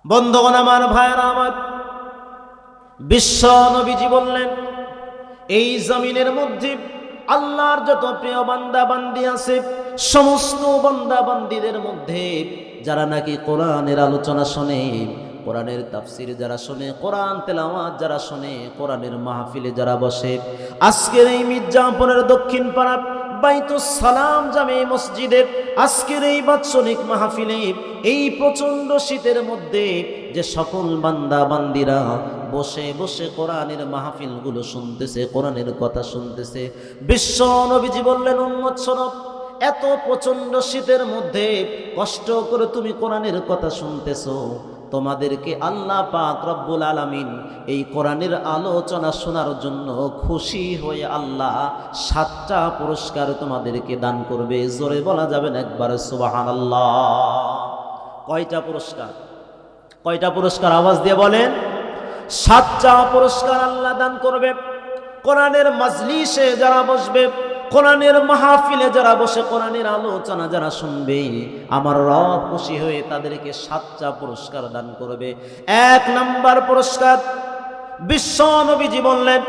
বন্ধুগণ আমার, ভাইরা আমার, বিশ্ব নবীজি বললেন, এই জমিনের মধ্যে আল্লাহর যত প্রিয় বান্দা বান্দি আছে, সমস্ত বান্দা বান্দিদের মধ্যে যারা নাকি কোরআনের আলোচনা শোনে, কোরআনের তাফসির যারা শোনে, কোরআন তেলাওয়াত যারা শোনে, কোরআনের মাহফিলে যারা বসে, আজকের এই মির্জাপুরের দক্ষিণ পাড়া বাইতুস সালাম জামে মসজিদের আজকের এই বাৎসরিক মাহফিলে, এই প্রচন্ড শীতের মধ্যে যে সকল বান্দা বান্দিরা বসে বসে কোরআনের মাহফিলগুলো শুনতেছে, কোরআনের কথা শুনতেছে, বিশ্ব নবীজি বললেন, উম্মত শোনো, এত প্রচন্ড শীতের মধ্যে কষ্ট করে তুমি কোরআনের কথা শুনতেছো, তোমাদেরকে আল্লাহ পাক রব্বুল আলামিন এই কোরআনের আলোচনা শোনার জন্য খুশি হয়ে আল্লাহ 7টা পুরস্কার তোমাদেরকে দান করবে। জোরে বলা যাবে না একবার সুবহানাল্লাহ? কয়টা পুরস্কার? কয়টা পুরস্কার? আওয়াজ দিয়ে বলেন। 7টা পুরস্কার আল্লাহ দান করবে। কোরআনের মাজলিসে যারা বসবে, কোরআনের মাহফিলে যারা বসে কোরআনের আলোচনা যারা শুনবে, আমার রব খুশি হয়ে তাদেরকে 7টা পুরস্কার দান করবে। 1 নাম্বার পুরস্কার, বিশ্ব নবীজি বললেন,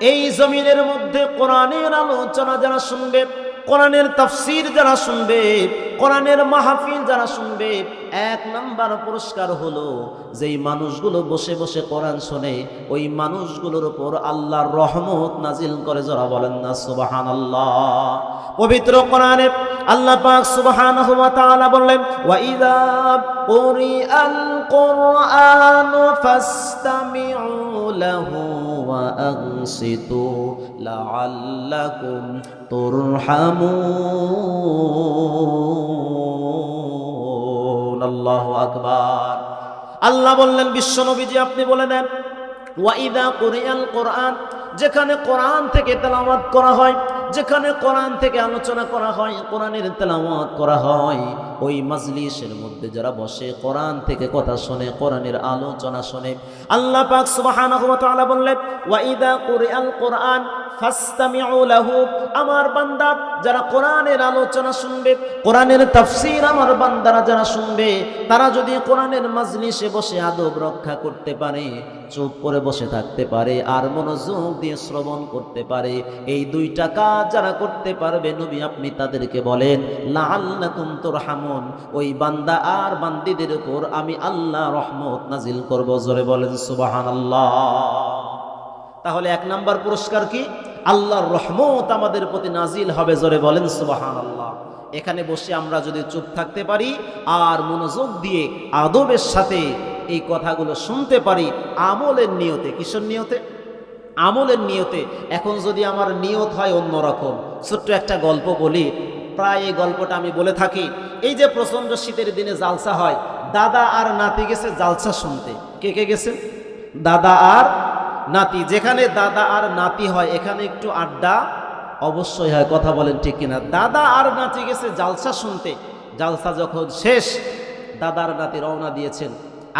এই জমিনের মধ্যে কোরআনের আলোচনা যারা শুনবে, কোরআনের তাফসির যারা শুনবে, কোরআনের মাহফিল যারা শুনবে, 1 নাম্বার পুরস্কার হলো, যেই মানুষগুলো বসে বসে কোরআন শোনে, ওই মানুষগুলোর উপর আল্লাহর রহমত নাজিল করে। যারা বলেন না সুবহানাল্লাহ? পবিত্র কোরআনে আল্লাহ পাক সুবহানাহু ওয়া তাআলা বললেন, ওয়া ইযা কুরিআল কুরআনু ফাসতামিউ লাহু ওয়া আনসিতু লাআল্লাকুম তুরহামুন। আল্লাহু আকবার। আল্লাহ বললেন, বিশ্ব নবীজি আপনি বলে দেন, ওয়া ইযা কুরিআল কুরআন, যেখানে কোরআন থেকে তেলাওয়াত করা হয়, যেখানে কোরআন থেকে আলোচনা করা হয়, কোরআনের তেলাওয়াত করা হয়, ওই মাজলিসের মধ্যে যারা বসে কোরআন থেকে কথা শুনে, কোরআনের আলোচনা শুনে, আল্লাহ পাক সুবহানাহু ওয়া তাআলা বললেন, ওয়া ইযা কুরিআল কুরআন ফাসতামিউ লাহু, আমার বান্দা যারা কোরআনের আলোচনা শুনবে, কোরআনের তাফসীর আমার বান্দারা যারা শুনবে, তারা যদি কোরআনের মাজলিসে বসে আদব রক্ষা করতে পারে, চুপ করে বসে থাকতে পারে, আর মনোযোগ দিয়ে শ্রবণ করতে পারে, এই 2টা কাজ যারা করতে পারবে, নবী আপনি তাদেরকে বলেন, লাআল্লাকুম তুরহামুন, ওই বান্দা আর বান্দিদের উপর আমি আল্লাহ রহমত নাজিল করব। জোরে বলেন সুবহানাল্লাহ? তাহলে 1 নাম্বার পুরস্কার কি? আল্লাহর রহমত আমাদের প্রতি নাজিল হবে। জোরে বলেন সুবহানাল্লাহ? এখানে বসে আমরা যদি চুপ থাকতে পারি আর মনোযোগ দিয়ে আদবের সাথে এই কথাগুলো শুনতে পারি, আমলের নিয়তে। কিসের নিয়তে? আমলের নিয়তে। এখন যদি আমার নিয়ত হয় অন্যরকম, ছোট্ট একটা গল্প বলি, প্রায় এই গল্পটা আমি বলে থাকি। এই যে প্রচন্ড শীতের দিনে জালসা হয়, দাদা আর নাতি গেছে জালসা শুনতে। কে কে গেছে? দাদা আর নাতি। যেখানে দাদা আর নাতি হয়, এখানে একটু আড্ডা অবশ্যই হয়। কথা বলেন ঠিক কিনা? দাদা আর নাতি গেছে জালসা শুনতে। জালসা যখন শেষ, দাদার নাতি রওনা দিয়েছেন।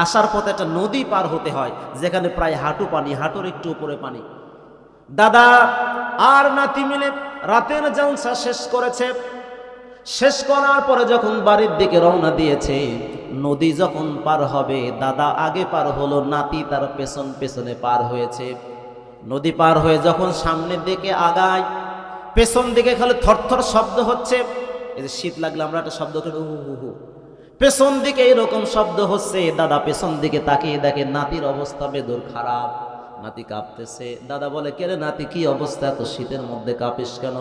আসার পথে একটা নদী পার হতে হয়, যেখানে প্রায় হাঁটু পানি, হাঁটুর একটু উপরে পানি। দাদা আর নাতি মিলে রাতের জালসা শেষ করেছে। শেষ করার পরে যখন বাড়ির দিকে রওনা দিয়েছে, নদী যখন পার হবে, দাদা আগে পার হলো, নাতি তার পেছন পেছনে পার হয়েছে। নদী পার হয়ে যখন সামনের দিকে আগায়, পেছন দিকে খালি থরথর শব্দ হচ্ছে। এই যে শীত লাগলে আমরা একটা শব্দ করি, হু হু হু, পেছন দিকে এরকম শব্দ হচ্ছে। দাদা পেছন দিকে তাকিয়ে দেখে নাতির অবস্থা বেদর খারাপ, নাতি কাঁপতেছে। দাদা বলে, কে রে নাতি, কি অবস্থা, এত শীতের মধ্যে কাঁপিস কেন,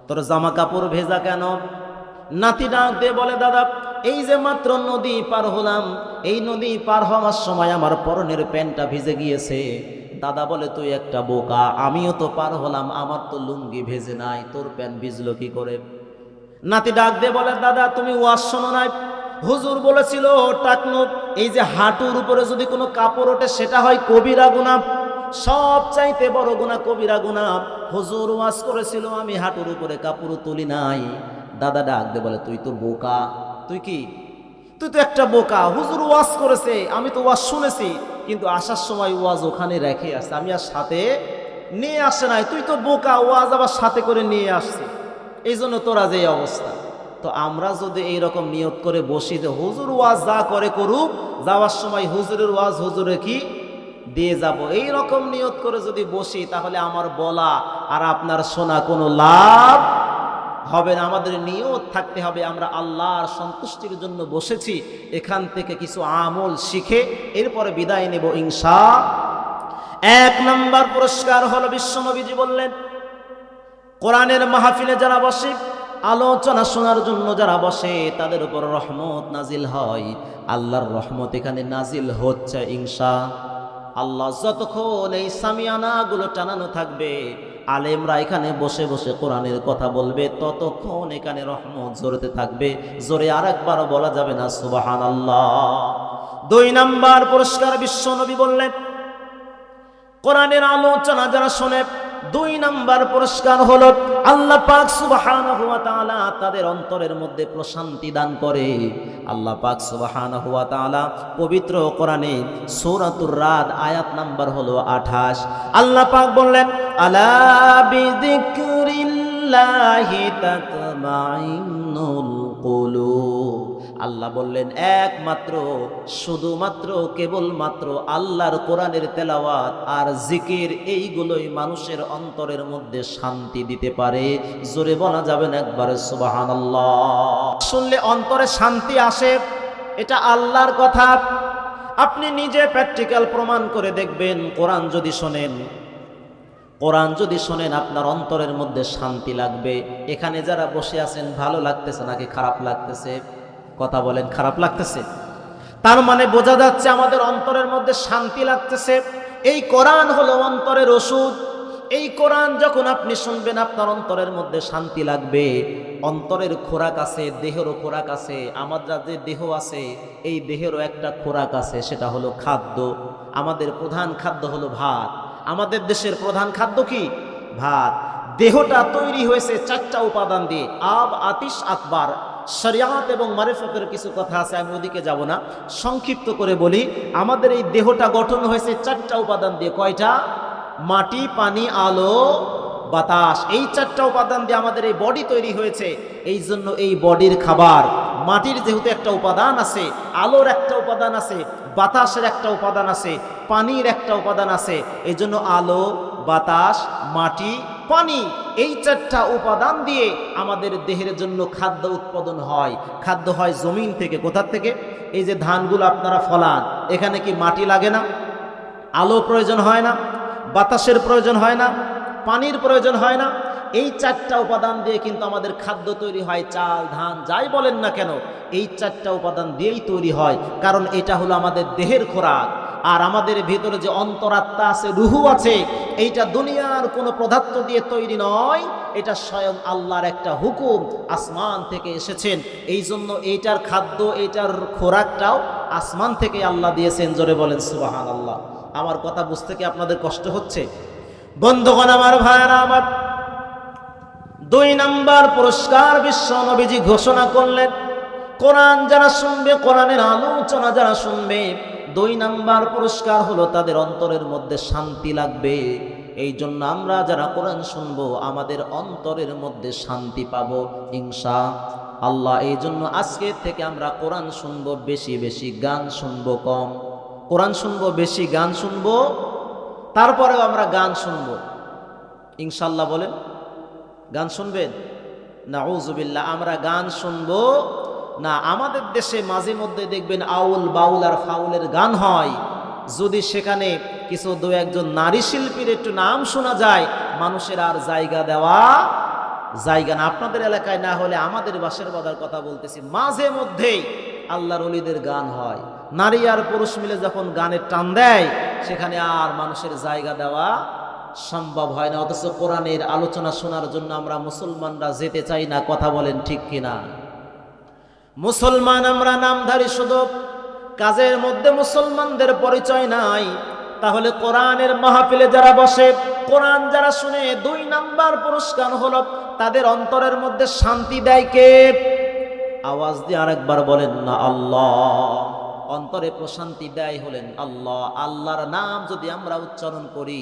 তোর জামা কাপড় ভেজা কেন? নাতি ডাক দিয়ে বলে, দাদা এই যে মাত্র নদী পার হলাম, এই নদী পার হওয়ার সময় আমার পরনের প্যান্টটা ভিজে গিয়েছে। দাদা বলে, তুই একটা বোকা, আমিও তো পার হলাম, আমার তো লুঙ্গি ভেজে নাই, তোর প্যান্ট ভিজলো কি করে? নাতি ডাক দিয়ে বলে, দাদা তুমি ওয়াজ শোনো নাই? হুজুর বলেছিল টাকনো, এই যে হাঁটুর উপরে যদি কোনো কাপড় ওঠে সেটা হয় কবিরা গুনাহ, সব চাইতে বড় গুনাহ কবিরা গুনাহ। হুজুর ওয়াজ করেছিল, আমি হাঁটুর উপরে কাপড় তুলি নাই। দাদা ডাক দিয়ে বলে, তুই তো বোকা। তুই কি? তুই তো একটা বোকা। হুজুর ওয়াজ করেছে, আমি তো ওয়াজ শুনেছি, কিন্তু আসার সময় ওয়াজ ওখানে রেখে আসছে, আমি আর সাথে নিয়ে আসে নাই। তুই তো বোকা, ওয়াজ আবার সাথে করে নিয়ে আসছে, এই জন্য তোরা যে অবস্থা। তো আমরা যদি এইরকম নিয়ত করে বসি যে হুজুর ওয়াজ যা করে করুক, যাওয়ার সময় হুজুরের ওয়াজ হুজুরে কি দিয়ে যাব, এই রকম নিয়ত করে যদি বসি, তাহলে আমার বলা আর আপনার শোনা কোনো লাভ হবে না। আমাদের নিয়ত থাকতে হবে আমরা আল্লাহর সন্তুষ্টির জন্য বসেছি, এখান থেকে কিছু আমল শিখে এরপরে বিদায় নেব ইনশাআল্লাহ। 1 নম্বর পুরস্কার হলো, বিশ্বনবীজি বললেন, কোরআনের মাহফিলে যারা বসে, আলোচনা শোনার জন্য যারা বসে, তাদের উপর রহমত নাজিল হয়। আল্লাহর রহমত এখানে নাজিল হচ্ছে ইনশাআল্লাহ। যতক্ষণ এই সামিয়ানাগুলো টানানো থাকবে, আলেমরা এখানে বসে বসে কোরআনের কথা বলবে, ততক্ষণ এখানে রহমত ঝরতে থাকবে। জোরে আরেকবার বলা যাবে না সুবহানাল্লাহ। 2 নম্বর পুরস্কার বিশ্বনবী বললেন, কোরআনের আলোচনা যারা শোনে, 2 নম্বর পুরস্কার হলো আল্লাহ পাক সুবহানাহু ওয়া তাআলা তাদের অন্তরের মধ্যে প্রশান্তি দান করে। আল্লাহ পাক সুবহানাহু ওয়া তাআলা পবিত্র কোরআনে সূরাতুর রাদ আয়াত নাম্বার হলো 28, আল্লাহ পাক বললেন, আলা বিযিকরিল্লাহি তাতমাইন্নুল কুলুব। আল্লাহ বললেন, একমাত্র শুধুমাত্র কেবলমাত্র আল্লাহর কোরআনের তেলাওয়াত আর জিকির, এইগুলোই মানুষের অন্তরের মধ্যে শান্তি দিতে পারে। জোরে বলা যাবেন একবারে সুবহানাল্লাহ। শুনলে অন্তরে শান্তি আসে, এটা আল্লাহর কথা। আপনি নিজে প্র্যাকটিক্যাল প্রমাণ করে দেখবেন। কোরআন যদি শোনেন আপনার অন্তরের মধ্যে শান্তি লাগবে। এখানে যারা বসে আছেন, ভালো লাগতেছে নাকি খারাপ লাগতেছে? কথা বলেন, খারাপ লাগতেছে? তার মানে বোঝা যাচ্ছে আমাদের অন্তরের মধ্যে শান্তি লাগতেছে। এই কোরআন হলো অন্তরের ওষুধ। এই কোরআন যখন আপনি শুনবেন, আপনার অন্তরের মধ্যে শান্তি লাগবে। অন্তরের খোরাক আছে, দেহেরও খোরাক আছে। আমাদের যে দেহ আছে, এই দেহেরও একটা খোরাক আছে, সেটা হলো খাদ্য। আমাদের প্রধান খাদ্য হলো ভাত। আমাদের দেশের প্রধান খাদ্য কি? ভাত। দেহটা তৈরি হয়েছে 4টা উপাদান দিয়ে। আব, আতিশ, আকবার। শরিয়াত এবং মারিফতের কিছু কথা আছে, আমি ওদিকে যাব না, সংক্ষিপ্ত করে বলি। আমাদের এই দেহটা গঠন হয়েছে 4টা উপাদান দিয়ে। কয়টা? মাটি, পানি, আলো, বাতাস। এই 4টা উপাদান দিয়ে আমাদের এই বডি তৈরি হয়েছে। এই জন্য এই বডির খাবার, মাটির যেহেতু একটা উপাদান আছে, আলোর একটা উপাদান আছে, বাতাসের একটা উপাদান আছে, পানির একটা উপাদান আছে। এই জন্য আলো, বাতাস, মাটি, পানি, এই 4টা উপাদান দিয়ে আমাদের দেহের জন্য খাদ্য উৎপাদন হয়। খাদ্য হয় জমিন থেকে। কোথা থেকে? এই যে ধানগুলো আপনারা ফলান, এখানে কি মাটি লাগে না? আলো প্রয়োজন হয় না? বাতাসের প্রয়োজন হয় না? পানির প্রয়োজন হয় না? এই 4টা উপাদান দিয়ে কিন্তু আমাদের খাদ্য তৈরি হয়। চাল, ধান, যাই বলেন না কেন, এই 4টা উপাদান দিয়েই তৈরি হয়। কারণ এটা হলো আমাদের দেহের খোরাক। আর আমাদের ভিতরে যে অন্তরাত্মা আছে, রুহু আছে, এইটা দুনিয়ার কোনো পদার্থ দিয়ে তৈরি নয়। এটা স্বয়ং আল্লাহর একটা হুকুম, আসমান থেকে এসেছেন। এই জন্য এইটার খাদ্য, এইটার খোরাকটাও আসমান থেকে আল্লাহ দিয়েছেন। জোরে বলেন সুবহানাল্লাহ। আমার কথা বুঝতে কি আপনাদের কষ্ট হচ্ছে? বন্ধুগণ আমার, ভাইরা আমার, 2 নম্বর পুরস্কার বিশ্ব নবীজি ঘোষণা করলেন, কোরআন যারা শুনবে, কোরআনের আলোচনা যারা শুনবে, 2 নম্বর পুরস্কার হলো তাদের অন্তরের মধ্যে শান্তি লাগবে। এই জন্য আমরা যারা কোরআন শুনবো, আমাদের অন্তরের মধ্যে শান্তি পাবো ইনশাআল্লাহ। এই জন্য আজকে থেকে আমরা কোরআন শুনবো বেশি বেশি, গান শুনবো কম। কোরআন শুনবো বেশি, গান শুনবো, তারপরেও আমরা গান শুনবো ইনশাআল্লাহ। বলেন, গান শুনবেন? নাউজুবিল্লাহ, আমরা গান শুনবো না। আমাদের দেশে মাঝে মধ্যে দেখবেন আউল, বাউল আর ফাউলের গান হয়। যদি সেখানে কিছু 2-1 নারী শিল্পীর একটু নাম শোনা যায়, মানুষের আর জায়গা দেওয়া জায়গা না। আপনাদের এলাকায় না হলে আমাদের বাসের বাদার কথা বলতেছি, মাঝে মধ্যেই আল্লাহর ওলিদের গান হয়। নারী আর পুরুষ মিলে যখন গানের টান দেয়, সেখানে আর মানুষের জায়গা দেওয়া সম্ভব হয় না। অথচ কোরআনের আলোচনা শোনার জন্য আমরা মুসলমানরা যেতে চাই না। কথা বলেন ঠিক কিনা? মুসলমান আমরা নামধারী, শুধু কাজের মধ্যে মুসলমানদের পরিচয় নাই। তাহলে কোরআনের মাহফিলে যারা বসে, কোরআন যারা শুনে, 2 নম্বর পুরস্কার হলো তাদের অন্তরের মধ্যে শান্তি দেয় কে? আওয়াজ দিয়ে আরেকবার বলেন না, আল্লাহ। অন্তরে প্রশান্তি দেয় হলেন আল্লাহ। আল্লাহর নাম যদি আমরা উচ্চারণ করি,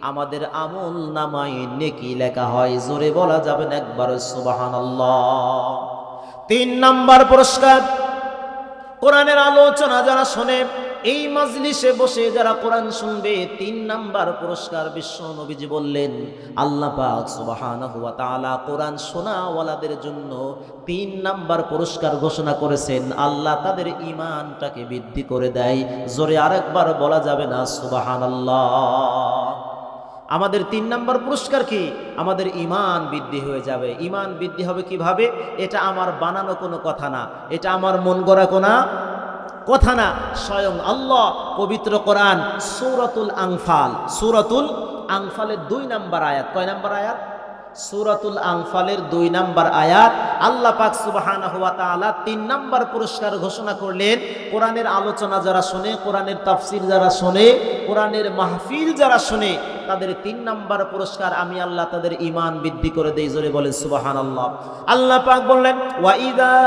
আমাদের আমল নামায় নেকি লেখা হয়। জোরে বলা যাবেন একবার সুবহানাল্লাহ। তিন নাম্বার পুরস্কার, কোরআনের আলোচনা যারা শোনে, এই মাজলিসে বসে যারা কোরআন শুনবে, তিন নাম্বার পুরস্কার বিশ্ব নবীজি বললেন আল্লাহ পাক সুবহানাহু ওয়া তাআলা কোরআন শোনাওয়ালাদের জন্য তিন নাম্বার পুরস্কার ঘোষণা করেছেন। আল্লাহ তাদের ঈমানটাকে বৃদ্ধি করে দেয়। জোরে আরেকবার বলা যাবে না সুবহানাল্লাহ? আমাদের তিন নাম্বার পুরস্কার কি? আমাদের ঈমান বৃদ্ধি হয়ে যাবে। ঈমান বৃদ্ধি হবে কিভাবে? এটা আমার বানানো কোনো কথা না, এটা আমার মন গড়া কোনো কথা না, স্বয়ং আল্লাহ পবিত্র কোরআন সূরাতুল আনফালের 2 নাম্বার আয়াত। কয় নাম্বার আয়াত? সূরাতুল আনফালের 2 নাম্বার আয়াত। আল্লাহ পাক সুবহানাহু ওয়া তাআলা 3 নাম্বার পুরস্কার ঘোষণা করলেন। কোরআনের আলোচনা যারা শোনে, কোরআনের তাফসীর যারা শোনে, কোরআনের মাহফিল যারা শোনে, তাদের 3 নাম্বার পুরস্কার আমি আল্লাহ তাদের ঈমান বৃদ্ধি করে দেই। জোরে বলেন সুবহানাল্লাহ। আল্লাহ পাক বললেন ওয়া ইযা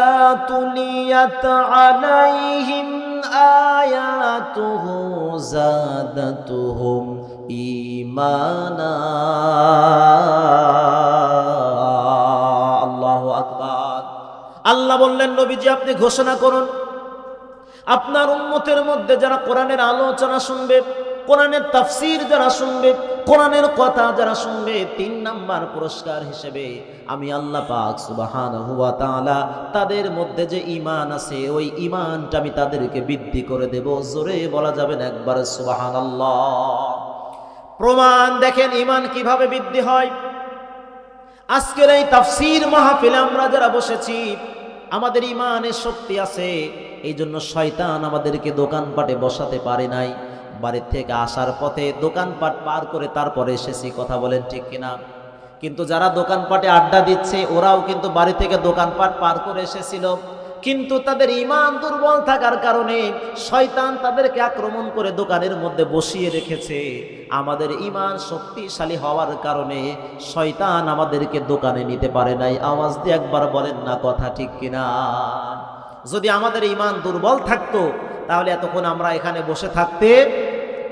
তুলিয়াত আলাইহিম আয়াতুহু যাদাতুহুম ঈমানা। আল্লাহু আকবার। আল্লাহ বললেন নবীজি আপনি ঘোষণা করুন, আপনার উম্মতের মধ্যে যারা কোরআনের আলোচনা শুনবে, কোরআনের তাফসীর যারা শুনবে, কোরআনের কথা যারা শুনবে, 3 নাম্বার পুরস্কার হিসেবে আমি আল্লাহ পাক সুবহানাহু ওয়া তাআলা তাদের মধ্যে যে ঈমান আছে, ওই ঈমানটা আমি তাদেরকে বৃদ্ধি করে দেব। জোরে বলা যাবে না একবার সুবহানাল্লাহ? প্রমাণ দেখেন ঈমান কিভাবে বৃদ্ধি হয়। আজকের এই তাফসীর মাহফিলে আমরা যারা বসেছি, আমাদের ঈমানের শক্তি আছে, এই জন্য শয়তান আমাদেরকে দোকানপাটে বসাতে পারে নাই। বাড়ির থেকে আসার পথে দোকানপাট পার করে তারপরে এসেছি, কথা বলেন ঠিক কিনা? কিন্তু যারা দোকানপাটে আড্ডা দিচ্ছে, ওরাও কিন্তু বাড়ি থেকে দোকানপাট পার করে এসেছিল, কিন্তু তাদের ঈমান দুর্বল থাকার কারণে শয়তান তাদেরকে আক্রমণ করে দোকানের মধ্যে বসিয়ে রেখেছে। আমাদের ঈমান শক্তিশালী হওয়ার কারণে শয়তান আমাদেরকে দোকানে নিতে পারে নাই। আওয়াজ দিয়ে একবার বলেন না, কথা ঠিক কিনা? যদি আমাদের ঈমান দুর্বল থাকতো, তাহলে এতক্ষণ আমরা এখানে বসে থাকতে,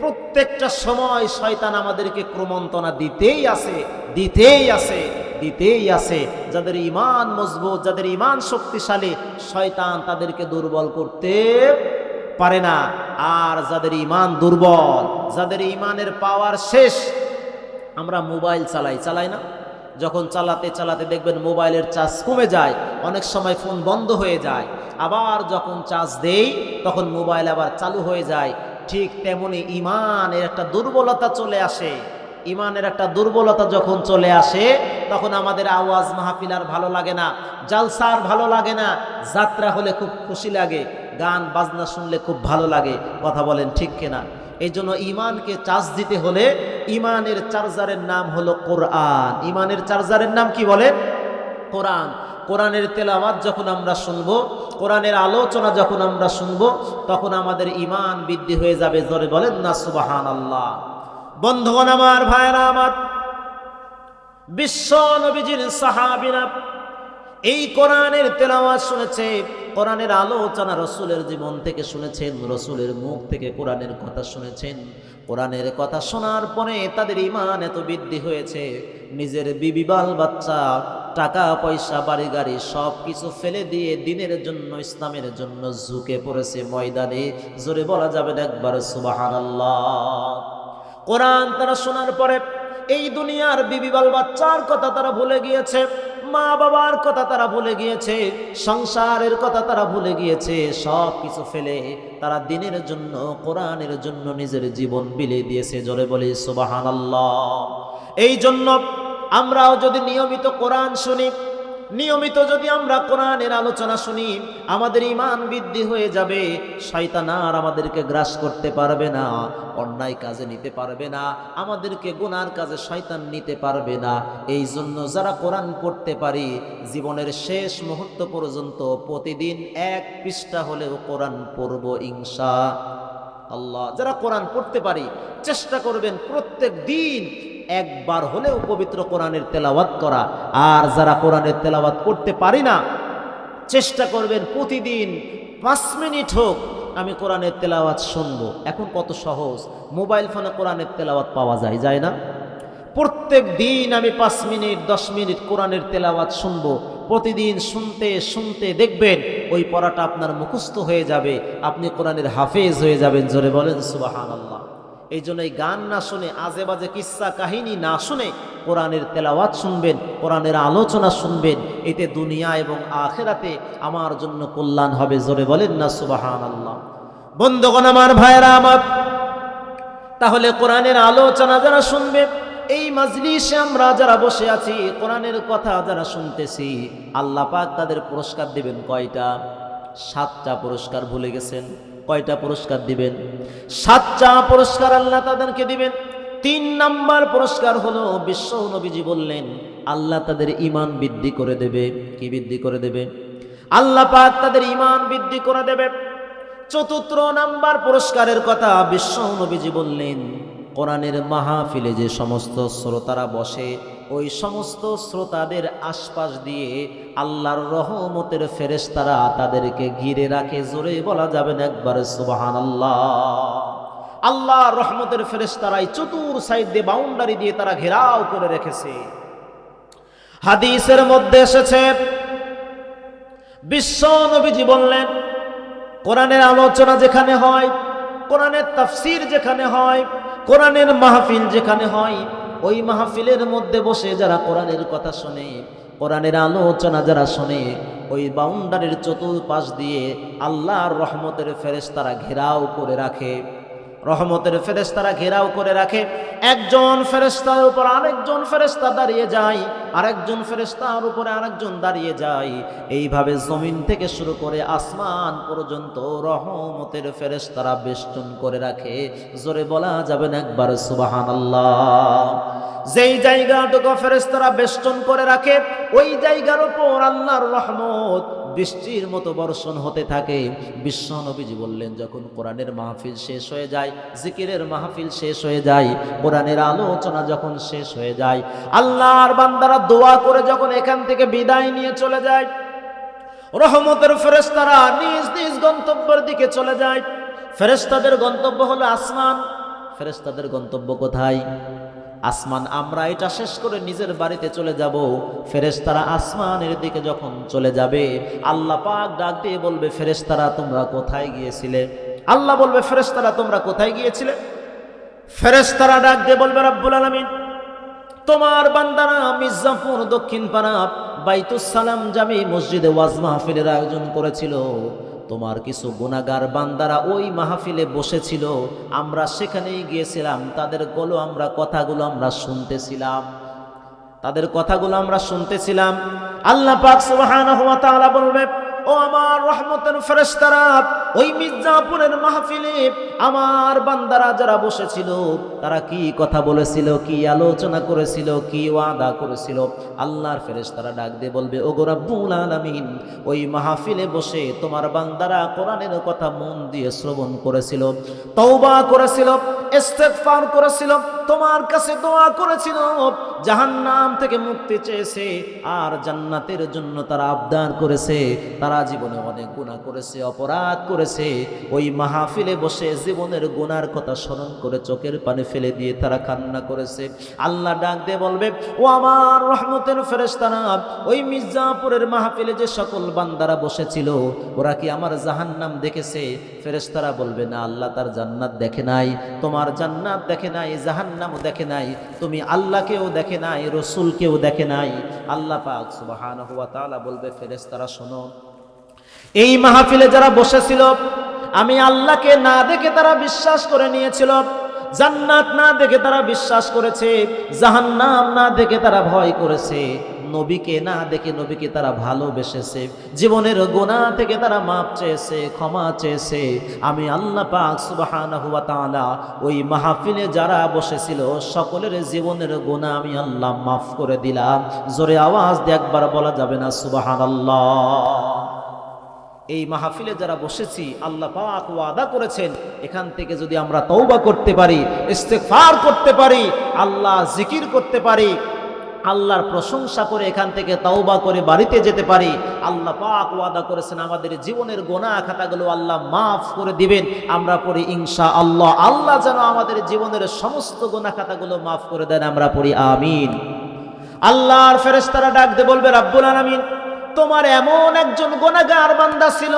প্রত্যেকটা সময় শয়তান আমাদেরকে ক্রমন্তনা দিতেই আছে। যাদের ঈমান মজবুত, যাদের ঈমান শক্তিশালী, শয়তান তাদেরকে দুর্বল করতে পারে না। আর যাদের ঈমান দুর্বল, যাদের ঈমানের পাওয়ার শেষ, আমরা মোবাইল চালাই না, যখন চালাতে চালাতে দেখবেন মোবাইলের চার্জ কমে যায়, অনেক সময় ফোন বন্ধ হয়ে যায়, আবার যখন চার্জ দেই তখন মোবাইল আবার চালু হয়ে যায়। ঠিক তেমনি ঈমানের একটা দুর্বলতা চলে আসে। ঈমানের একটা দুর্বলতা যখন চলে আসে, তখন আমাদের আওয়াজ মাহফিল আর ভালো লাগে না, জালসা আর ভালো লাগে না, যাত্রা হলে খুব খুশি লাগে, গান বাজনা শুনলে খুব ভালো লাগে, কথা বলেন ঠিক কিনা? এই জন্য ঈমানকে চার্জ দিতে হলে ঈমানের চার্জারের নাম হলো কোরআন। ঈমানের চার্জারের নাম কি বলেন? কোরআন। কোরআনের তেলাওয়াত যখন আমরা শুনবো, কোরআনের আলোচনা যখন আমরা শুনবো, তখন আমাদের ঈমান বৃদ্ধি হয়ে যাবে। জোরে বলেন না সুবহানাল্লাহ? বন্ধুগণ আমার, ভাইরা আমার, বিশ্ব নবীজির সাহাবীরা এই কোরআনের তেলাওয়াত শুনেছে, কোরআনের আলোচনা রসুলের জীবন থেকে শুনেছেন, রসুলের মুখ থেকে কোরআনের কথা শুনেছেন। কোরআনের কথা শোনার পরে তাদের ঈমান এত বৃদ্ধি হয়েছে, নিজের বিবি বাল বাচ্চা, টাকা পয়সা, বাড়ি গাড়ি সব কিছু ফেলে দিয়ে দিনের জন্য, ইসলামের জন্য ঝুঁকে পড়েছে ময়দানে। জোরে বলা যাবে না একবার সুবহানাল্লাহ? কোরআন তারা শোনার পরে এই দুনিয়ার বিবি বাল বাচ্চার কথা তারা ভুলে গিয়েছে, মা বাবার কথা তারা ভুলে গিয়েছে, সংসারের কথা তারা ভুলে গিয়েছে। সব কিছু ফেলে তারা দিনের জন্য, কোরআনের জন্য নিজের জীবন বিলিয়ে দিয়েছে। জোরে বলি সুবহানাল্লাহ? এই জন্য আমরাও যদি নিয়মিত কোরআন শুনি, নিয়মিত যদি আমরা কোরআনের আলোচনা শুনি, আমাদের ঈমান বৃদ্ধি হয়ে যাবে। শয়তান আর আমাদেরকে গ্রাস করতে পারবে না, অন্যায় কাজে নিতে পারবে না, আমাদেরকে গুনার কাজে শয়তান নিতে পারবে না। এই জন্য যারা কোরআন পড়তে পারি, জীবনের শেষ মুহূর্ত পর্যন্ত প্রতিদিন 1 পৃষ্ঠা হলেও কোরআন পড়ব ইনশাআল্লাহ। যারা কোরআন পড়তে পারি, চেষ্টা করবেন প্রত্যেক দিন একবার হলেও পবিত্র কোরআনের তেলাওয়াত করা। আর যারা কোরআনের তেলাওয়াত করতে পারি না, চেষ্টা করবেন প্রতিদিন 5 মিনিট হোক আমি কোরআনের তেলাওয়াত শুনবো। এখন কত সহজ, মোবাইল ফোনে কোরআনের তেলাওয়াত পাওয়া যায় না? প্রত্যেক দিন আমি 5 মিনিট 10 মিনিট কোরআনের তেলাওয়াত শুনবো, প্রতিদিন শুনতে শুনতে দেখবেন ওই পড়াটা আপনার মুখস্থ হয়ে যাবে, আপনি কোরআনের হাফেজ হয়ে যাবেন। জোরে বলেন সুবহানাল্লাহ। এই জন্য এই গান না শুনে, আজে বাজে কিস্সা কাহিনী না শুনে কোরআনের তেলাওয়াত শুনবেন, কোরআনের আলোচনা শুনবেন। এতে দুনিয়া এবং আখিরাতে আমার জন্য কল্যাণ হবে। জোরে বলেন না সুবহানাল্লাহ। বন্ধুগণ আমার, ভাইরা আমার, তাহলে কোরআনের আলোচনা যারা শুনবে, এই মাজলিসে আমরা যারা বসে আছি, কোরআনের কথা যারা শুনতেছি, আল্লাহ পাক তাদের পুরস্কার দিবেন কয়টা? 7টা পুরস্কার। ভুলে গেছেন? কয়টা পুরস্কার দিবেন? 7টা পুরস্কার আল্লাহ তাদেরকে দিবেন। 3 নাম্বার পুরস্কার হলো, বিশ্ব নবীজি বললেন আল্লাহ তাদের ঈমান বৃদ্ধি করে দেবে। কি বৃদ্ধি করে দেবে? আল্লাহ পাক তাদের ঈমান বৃদ্ধি করে দেবে। 4 নাম্বার পুরস্কারের কথা বিশ্ব নবীজি বললেন, কোরআনের মাহফিলে যে সমস্ত শ্রোতারা বসে, ওই সমস্ত শ্রোতাদের আশপাশ দিয়ে আল্লাহর রহমতের ফেরেশতারা তাদেরকে ঘিরে রাখে। জোরে বলা যাবে না একবার সুবহানাল্লাহ। আল্লাহর রহমতের ফেরেশতারাই চতুর সাইড দিয়ে, বাউন্ডারি দিয়ে তারা ঘেরাও করে রেখেছে। হাদিসের মধ্যে এসেছে, বিশ্ব নবীজি বললেন, কোরআনের আলোচনা যেখানে হয়, কোরআনের তাফসীর যেখানে হয়, কোরআনের মাহফিল যেখানে হয়, ওই মাহফিলের মধ্যে বসে যারা কোরআনের কথা শোনে, কোরআনের আলোচনা যারা শোনে, ওই বাউন্ডারির চতুর্পাশ দিয়ে আল্লাহর রহমতের ফেরেশতারা ঘেরাও করে রাখে। রহমতের ফেরেশতারা ঘেরাও করে রাখে। একজন ফেরেশতার উপর আরেকজন ফেরেশতা দাঁড়িয়ে যায়, আরেকজন ফেরেশতার উপরে আরেকজন দাঁড়িয়ে যায়। এইভাবে জমিন থেকে শুরু করে আসমান পর্যন্ত রহমতের ফেরেশতারা বেষ্টন করে রাখে। জোরে বলা যাবে না একবার সুবহানাল্লাহ। যেই জায়গাটুকু ফেরেশতারা বেষ্টন করে রাখে, ওই জায়গার উপর আল্লাহর রহমত বৃষ্টির মতো বর্ষণ হতে থাকে। বিশ্ব নবীজি বললেন, যখন কোরআনের মাহফিল শেষ হয়ে যায়, জিকিরের মাহফিল শেষ হয়ে যায়, কোরআনের আলোচনা যখন শেষ হয়ে যায়, আল্লাহর বান্দারা দোয়া করে যখন এখান থেকে বিদায় নিয়ে চলে যায়, রহমতের ফেরেশতারা নিজ নিজ গন্তব্যের দিকে চলে যায়। ফেরেশতাদের গন্তব্য হলো আসমান। ফেরেশতাদের গন্তব্য কোথায়? আসমান। আমরা এটা শেষ করে নিজের বাড়িতে চলে যাব। ফেরেশতারা আসমানের দিকে যখন চলে যাবে, আল্লাহ পাক ডাক দিয়ে বলবে, ফেরেশতারা তোমরা কোথায় গিয়েছিলে? আল্লাহ বলবে, ফেরেশতারা তোমরা কোথায় গিয়েছিলে? ফেরেশতারা ডাক দিয়ে বলবে, রব্বুল আলামিন, তোমার বান্দারা মির্জাপুর দক্ষিণ পাড়া বাইতুস সালাম জামি মসজিদে ওয়াজ মাহফিলের আয়োজন করেছিল। তোমার কিছু গুনাহগার বান্দারা ওই মাহফিলে বসেছিল, আমরা সেখানেই গিয়েছিলাম। তাদের কথাগুলো আমরা শুনতেছিলাম, তাদের কথাগুলো আমরা শুনতেছিলাম। আল্লাহ পাক সুবহানাহু ওয়া তাআলা বলবে, ও আমার রহমতের ফেরেশতারা, ওই মির্জাপুরের মাহফিলে আমার বান্দারা যারা বসেছিল, তারা কি কথা বলেছিল, কি আলোচনা করেছিল, কি ওয়াদা করেছিল? আল্লাহর ফেরেশতারা ডাক দিয়ে বলবে, ওগো রব্বুল আলামিন, ওই মাহফিলে বসে তোমার বান্দারা কোরআনের কথা মন দিয়ে শ্রবণ করেছিল, তওবা করেছিল, ইস্তেগফার করেছিল, তোমার কাছে দোয়া করেছিল, জাহান্নাম থেকে মুক্তি চেয়েছে, আর জান্নাতের জন্য তারা আবদার করেছে। তারা জীবনে অনেক গুনাহ করেছে, অপরাধ করেছে। ওই মাহফিলে বসে জীবনের গুনার কথা স্মরণ করে চোখের পানি ফেলে দিয়ে তারা কান্না করেছে। আল্লাহ ডাক দিয়ে বলবে, ও আমার রহমতের ফেরেশতারা, ওই মির্জাপুরের মাহফিলে যে সকল বান্দারা বসেছিল, ওরা কি আমার জাহান্নাম দেখেছে? ফেরেশতারা বলবে, না, আল্লাহ তার জান্নাত দেখে নাই, তোমার জান্নাত দেখে নাই, জাহান্নামও দেখে নাই, তুমি আল্লাহকেও দেখে নাই, রসুলকেও দেখে নাই। আল্লাহ পাক সুবহানাহু ওয়া তাআলা বলবে, ফেরেশতারা শোনো, এই মাহফিলে যারা বসেছিল, আমি আল্লাহকে না দেখে তারা বিশ্বাস করে নিয়েছিল, জান্নাত না দেখে তারা বিশ্বাস করেছে, জাহান্নাম না দেখে তারা ভয় করেছে, নবীকে না দেখে নবীকে তারা ভালোবেসেছে, জীবনের গুনাহ থেকে তারা মাপ চেয়েছে, ক্ষমা চেয়েছে। আমি আল্লাহ পাক সুবহানাহু ওয়া তাআলা ওই মাহফিলে যারা বসেছিল সকলের জীবনের গুনাহ আমি আল্লাহ মাফ করে দিলাম। জোরে আওয়াজ দিয়ে একবার বলা যাবে না সুবহানাল্লাহ? এই মাহফিলে যারা বসেছি, আল্লাহ পাক ওয়াদা করেছেন, এখান থেকে যদি আমরা তওবা করতে পারি, ইস্তেগফার করতে পারি, আল্লাহ জিকির করতে পারি, আল্লাহর প্রশংসা করে এখান থেকে তওবা করে বাড়িতে যেতে পারি, আল্লাহ পাক ওয়াদা করেছেন আমাদের জীবনের গুনাহ খাতাগুলো আল্লাহ মাফ করে দিবেন। আমরা পড়ি ইনশাআল্লাহ। আল্লাহ যেন আমাদের জীবনের সমস্ত গুনাহ খাতাগুলো মাফ করে দেন, আমরা পড়ি আমিন। আল্লাহর ফেরেশতারা ডাক দিয়ে বলবে, রব্বুল আলামিন, তোমার এমন একজন গুনাহগার বান্দা ছিল,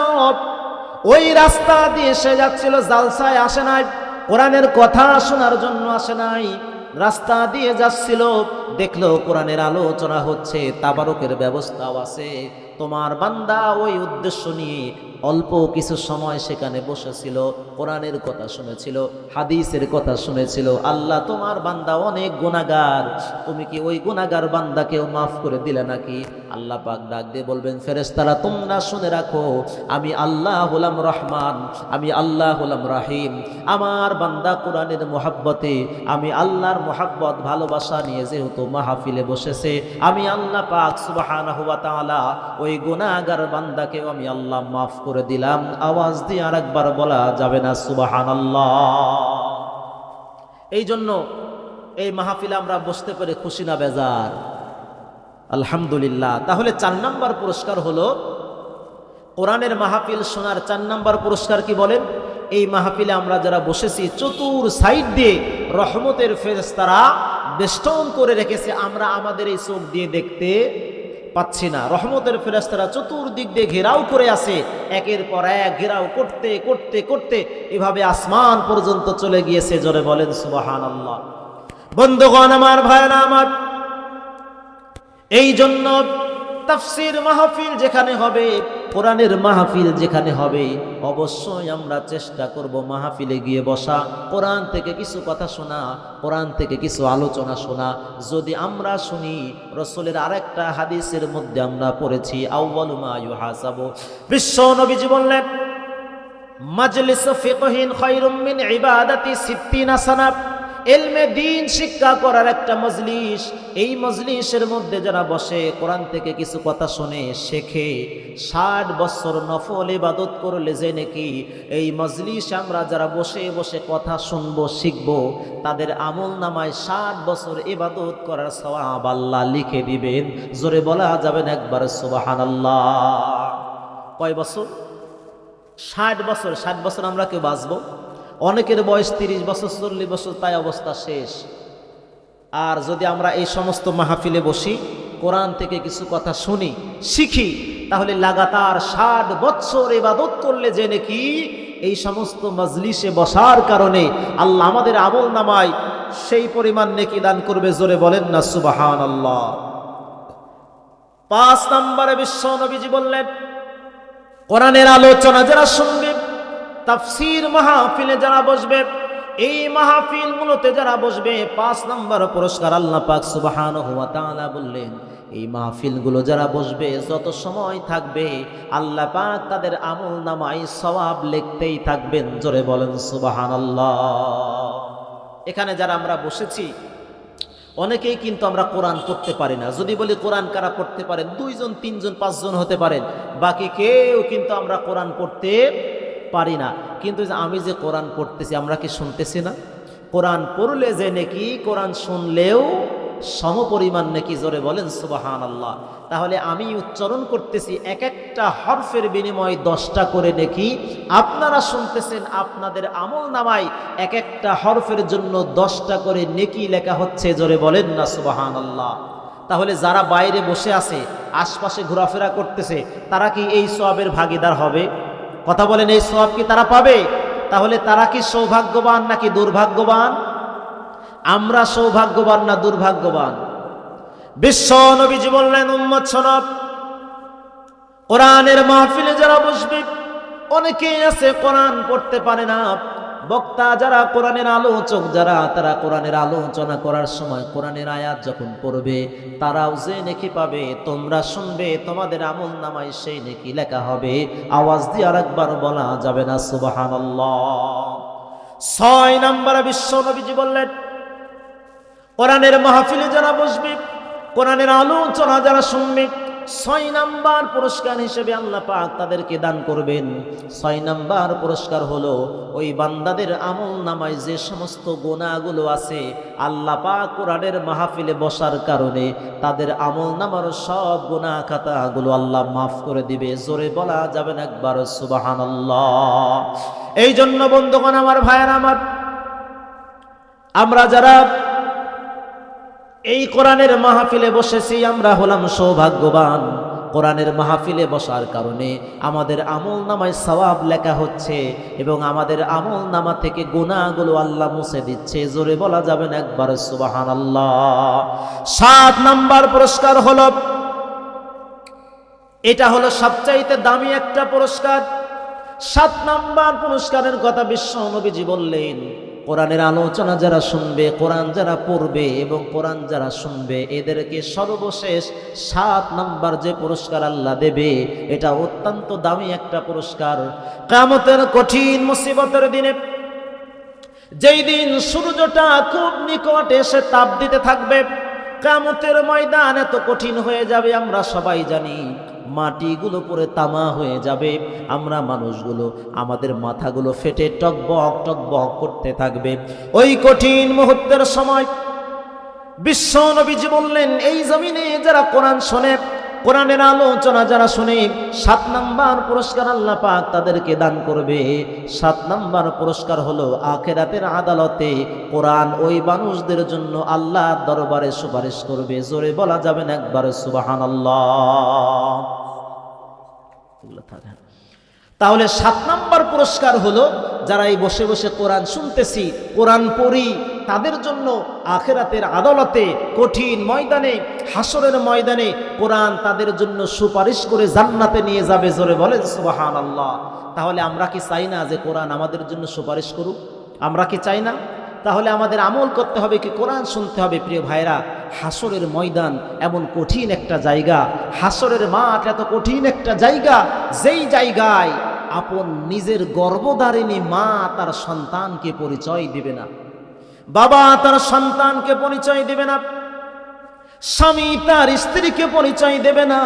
ওই রাস্তা দিয়ে সে যাচ্ছিল, জালসায় আসে নাই, কোরআনের কথা শোনার জন্য আসে নাই, রাস্তা দিয়ে যাচ্ছিল, দেখলো কোরআনের আলোচনা হচ্ছে, তাবারকের ব্যবস্থাও আছে। তোমার বান্দা ওই উদ্দেশ্য নিয়ে অল্প কিছু সময় সেখানে বসেছিল, কোরআনের কথা শুনেছিল, হাদিসের কথা শুনেছিল। আল্লাহ তোমার বান্দা অনেক গুনাহগার, তুমি কি ওই গুনাহগার বান্দাকেও মাফ করে দিলে নাকি? আল্লাহ পাক ডাক দিয়ে বলবেন, ফেরেশতারা তোমরা শুনে রাখো, আমি আল্লাহ হলাম রহমান, আমি আল্লাহ হলাম রাহিম। আমার বান্দা কোরআনের মোহাব্বতে, আমি আল্লাহর মোহাব্বত ভালোবাসা নিয়ে যেহেতু মাহফিলে বসেছে, আমি আল্লাহ পাক সুবহানাহু ওয়া তাআলা ওই গুনাহগার বান্দাকেও আমি আল্লাহ মাফ করে দিলাম। আওয়াজ দিয়ে আরেকবার বলা যাবে না সুবহানাল্লাহ? এই জন্য এই মাহফিলে আমরা বসতে পেরে খুশি না বেজার? আলহামদুলিল্লাহ। তাহলে 4 নাম্বার পুরস্কার হলো কোরআনের মাহফিল শোনার 4 নাম্বার পুরস্কার কি বলেন? এই মাহফিলে আমরা যারা বসেছি, চতুর সাইড দিয়ে রহমতের ফেরেশতারা বেষ্টন করে রেখেছে, আমরা আমাদের এই চোখ দিয়ে দেখতে পাচ্ছি না। রহমতের ফেরেশতারা চতুর্দিক দিয়ে ঘেরাও করে আছে, একের পর এক ঘেরাও করতে করতে করতে এভাবে আসমান পর্যন্ত চলে গিয়েছে। জোরে বলেন সুবহানাল্লাহ। বন্ধুগণ আমার, ভাইরা আমার, এই জন্য তাফসীর মাহফিল যেখানে হবে, কোরআনের মাহফিল যেখানে হবে, অবশ্যই আমরা চেষ্টা করব মাহফিলে গিয়ে বসা, কোরআন থেকে কিছু কথা শোনা, কোরআন থেকে কিছু আলোচনা শোনা। যদি আমরা শুনি, রাসূলের আরেকটা হাদিসের মধ্যে আমরা পড়েছি, আউয়ালু মা ইউহাসাবু, বিশ্ব নবীজি বললেন, মাজলিস ফিকহিন খায়রুম মিন ইবাদাতি 60 সানা। ইলমে দ্বীন শিক্ষা করার একটা মজলিস, এই মজলিসের মধ্যে যারা বসে কোরআন থেকে কিছু কথা শুনে শেখে, 60 বছর নফল ইবাদত করলে যে নাকি এই মজলিস আমরা যারা বসে বসে কথা শুনবো, শিখবো, তাদের আমল নামায় 60 বছর ইবাদত করার সওয়াব আল্লাহ লিখে দিবেন। জোরে বলা যাবেন একবার সুবহানাল্লাহ? কয় বছর? 60 বছর। 60 বছর আমরা কেউ বাঁচবো? অনেকের বয়স 30 বছর, 40 বছর, তাই অবস্থা শেষ। আর যদি আমরা এই সমস্ত মাহফিলে বসি, কোরআন থেকে কিছু কথা শুনি, শিখি, তাহলে লাগাতার 60 বছর ইবাদত করলে যে নাকি এই সমস্ত মজলিসে বসার কারণে আল্লাহ আমাদের আমল নামায় সেই পরিমাণ নেকি দান করবে। জোরে বলেন না সুবহানাল্লাহ? 5 নম্বরে বিশ্ব নবীজি বললেন, কোরআনের আলোচনা যারা শুনবে, তাফসীর মাহফিলে যারা বসবে, এই মাহফিলগুলোতে যারা বসবে, 5 নম্বর পুরস্কার আল্লাহ পাক সুবহানাহু ওয়া তাআলা বললেন, এই মাহফিলগুলো যারা বসবে, যত সময় থাকবে আল্লাহ পাক তাদের আমল নামায় সওয়াব লিখতেই থাকবেন। জোরে বলেন সুবহানাল্লাহ। এখানে যারা আমরা বসেছি, অনেকেই কিন্তু আমরা কোরআন পড়তে পারি না। যদি বলি কোরআন কারা পড়তে পারেন, 2 জন, 3 জন, 5 জন হতে পারেন, বাকি কেউ কিন্তু আমরা কোরআন পড়তে পারি না। কিন্তু আমি যে কোরআন পড়তেছি, আমরা কি শুনতেছি না? কোরআন পড়লে যে নাকি কোরআন শুনলেও সমপরিমাণ নাকি। জোরে বলেন সুবহানাল্লাহ। তাহলে আমি উচ্চারণ করতেছি, এক একটা হরফের বিনিময়ে 10টা করে নাকি। আপনারা শুনতেছেন, আপনাদের আমল নামায় এক একটা হরফের জন্য 10টা করে নেকি লেখা হচ্ছে। জোরে বলেন না সুবহানাল্লাহ? তাহলে যারা বাইরে বসে আছে, আশপাশে ঘোরাফেরা করতেছে, তারা কি এই সওয়াবের ভাগীদার হবে? কথা বলেন, এই সওয়াব কি তারা পাবে? তাহলে তারা কি সৌভাগ্যবান নাকি দুর্ভাগ্যবান? আমরা সৌভাগ্যবান না দুর্ভাগ্যবান? বিশ্ব নবীজি বললেন, উম্মত শোনো, কোরআনের মাহফিলে যারা বসবে, অনেকেই আছে কোরআন পড়তে পারে না। বক্তা যারা, কোরআনের আলোচক যারা, তারা কোরআনের আলোচনা করার সময় কোরআনের আয়াত যখন পড়বে, তারাও যে নেকি পাবে, তোমরা শুনবে, তোমাদের আমল নামায় সেই নেকি লেখা হবে। আওয়াজ দিয়ে আরেকবার বলা যাবে না সুবহানাল্লাহ? 6 নম্বরে বিশ্ব নবীজি বললেন, কোরআনের মাহফিলে যারা বসবে, কোরআনের আলোচনা যারা শুনবে, 6 নাম্বার পুরস্কার হিসেবে আল্লাহ পাক তাদেরকে দান করবেন। 6 নাম্বার পুরস্কার হলো, ওই বান্দাদের আমল নামায় যে সমস্ত গুনাহগুলো আছে, আল্লাহ পাক কোরআনের মাহফিলে বসার কারণে তাদের আমল নামার সব গুনাহ খাতাগুলো আল্লাহ মাফ করে দিবে। জোরে বলা যাবে না একবার সুবহানাল্লাহ? এই জন্য বন্ধুগণ আমার, ভাইয়েরা আমার, আমরা যারা এই কোরআনের মাহফিলে বসেছি, আমরা হলাম সৌভাগ্যবান। কোরআনের মাহফিলে বসার কারণে আমাদের আমল নামায় সওয়াব লেখা হচ্ছে এবং আমাদের আমল নামা থেকে গুনাহগুলো আল্লাহ মুছে দিচ্ছে। জোরে বলা যাবে না একবার সুবহানাল্লাহ। 7 নাম্বার পুরস্কার হলো, এটা হলো সবচাইতে দামি একটা পুরস্কার। 7 নাম্বার পুরস্কারের কথা বিশ্ব নবীজি বললেন, কোরআনের আলোচনা যারা শুনবে, কোরআন যারা পড়বে এবং কোরআন যারা শুনবে, এদেরকে সর্বশেষ 7 নাম্বার যে পুরস্কার আল্লাহ দেবে, এটা অত্যন্ত দামি একটা পুরস্কার। কিয়ামতের কঠিন মুসিবতের দিনে, যেই দিন সূর্যটা খুব নিকটে এসে তাপ দিতে থাকবে, কিয়ামতের ময়দান এত কঠিন হয়ে যাবে, আমরা সবাই জানি। মাটিগুলো পরে তামা হয়ে যাবে, আমরা মানুষগুলো আমাদের মাথাগুলো ফেটে টকবক টকবক করতে থাকবে। ওই কঠিন মুহূর্তের সময় বিশ্ব নবীজি বললেন, এই জমিনে যারা কোরআন শোনে, কোরআনের আলোচনা যারা শুনে, 7 নাম্বার পুরস্কার আল্লাহ পাক তাদেরকে দান করবে। 7 নাম্বার পুরস্কার হলো আখিরাতের আদালতে কোরআন ওই মানুষদের জন্য আল্লাহর দরবারে সুপারিশ করবে। জোরে বলা যাবে না একবার সুবহানাল্লাহ। তাহলে 7 নাম্বার পুরস্কার হলো, যারা এই বসে বসে কোরআন শুনতেছি, কোরআন পড়ি, তাদের জন্য আখিরাতের আদালতে কঠিন ময়দানে, হাসরের ময়দানে কোরআন তাদের জন্য সুপারিশ করে জান্নাতে নিয়ে যাবে। জোরে বলেন সুবহানাল্লাহ। তাহলে আমরা কি চাই না যে কোরআন আমাদের জন্য সুপারিশ করুক? আমরা কি চাই না? তাহলে আমাদের আমল করতে হবে কি? কোরআন শুনতে হবে। প্রিয় ভাইরা, হাসরের ময়দান এমন কঠিন একটা জায়গা, হাসরের মাঠ এত কঠিন একটা জায়গা, যেই জায়গায় আপন নিজের গর্ভধারিণী মা তার সন্তানকে পরিচয় দিবে না, বাবা তার সন্তানকে পরিচয় দিবে না, স্বামী তার স্ত্রীকে পরিচয় দেবে না,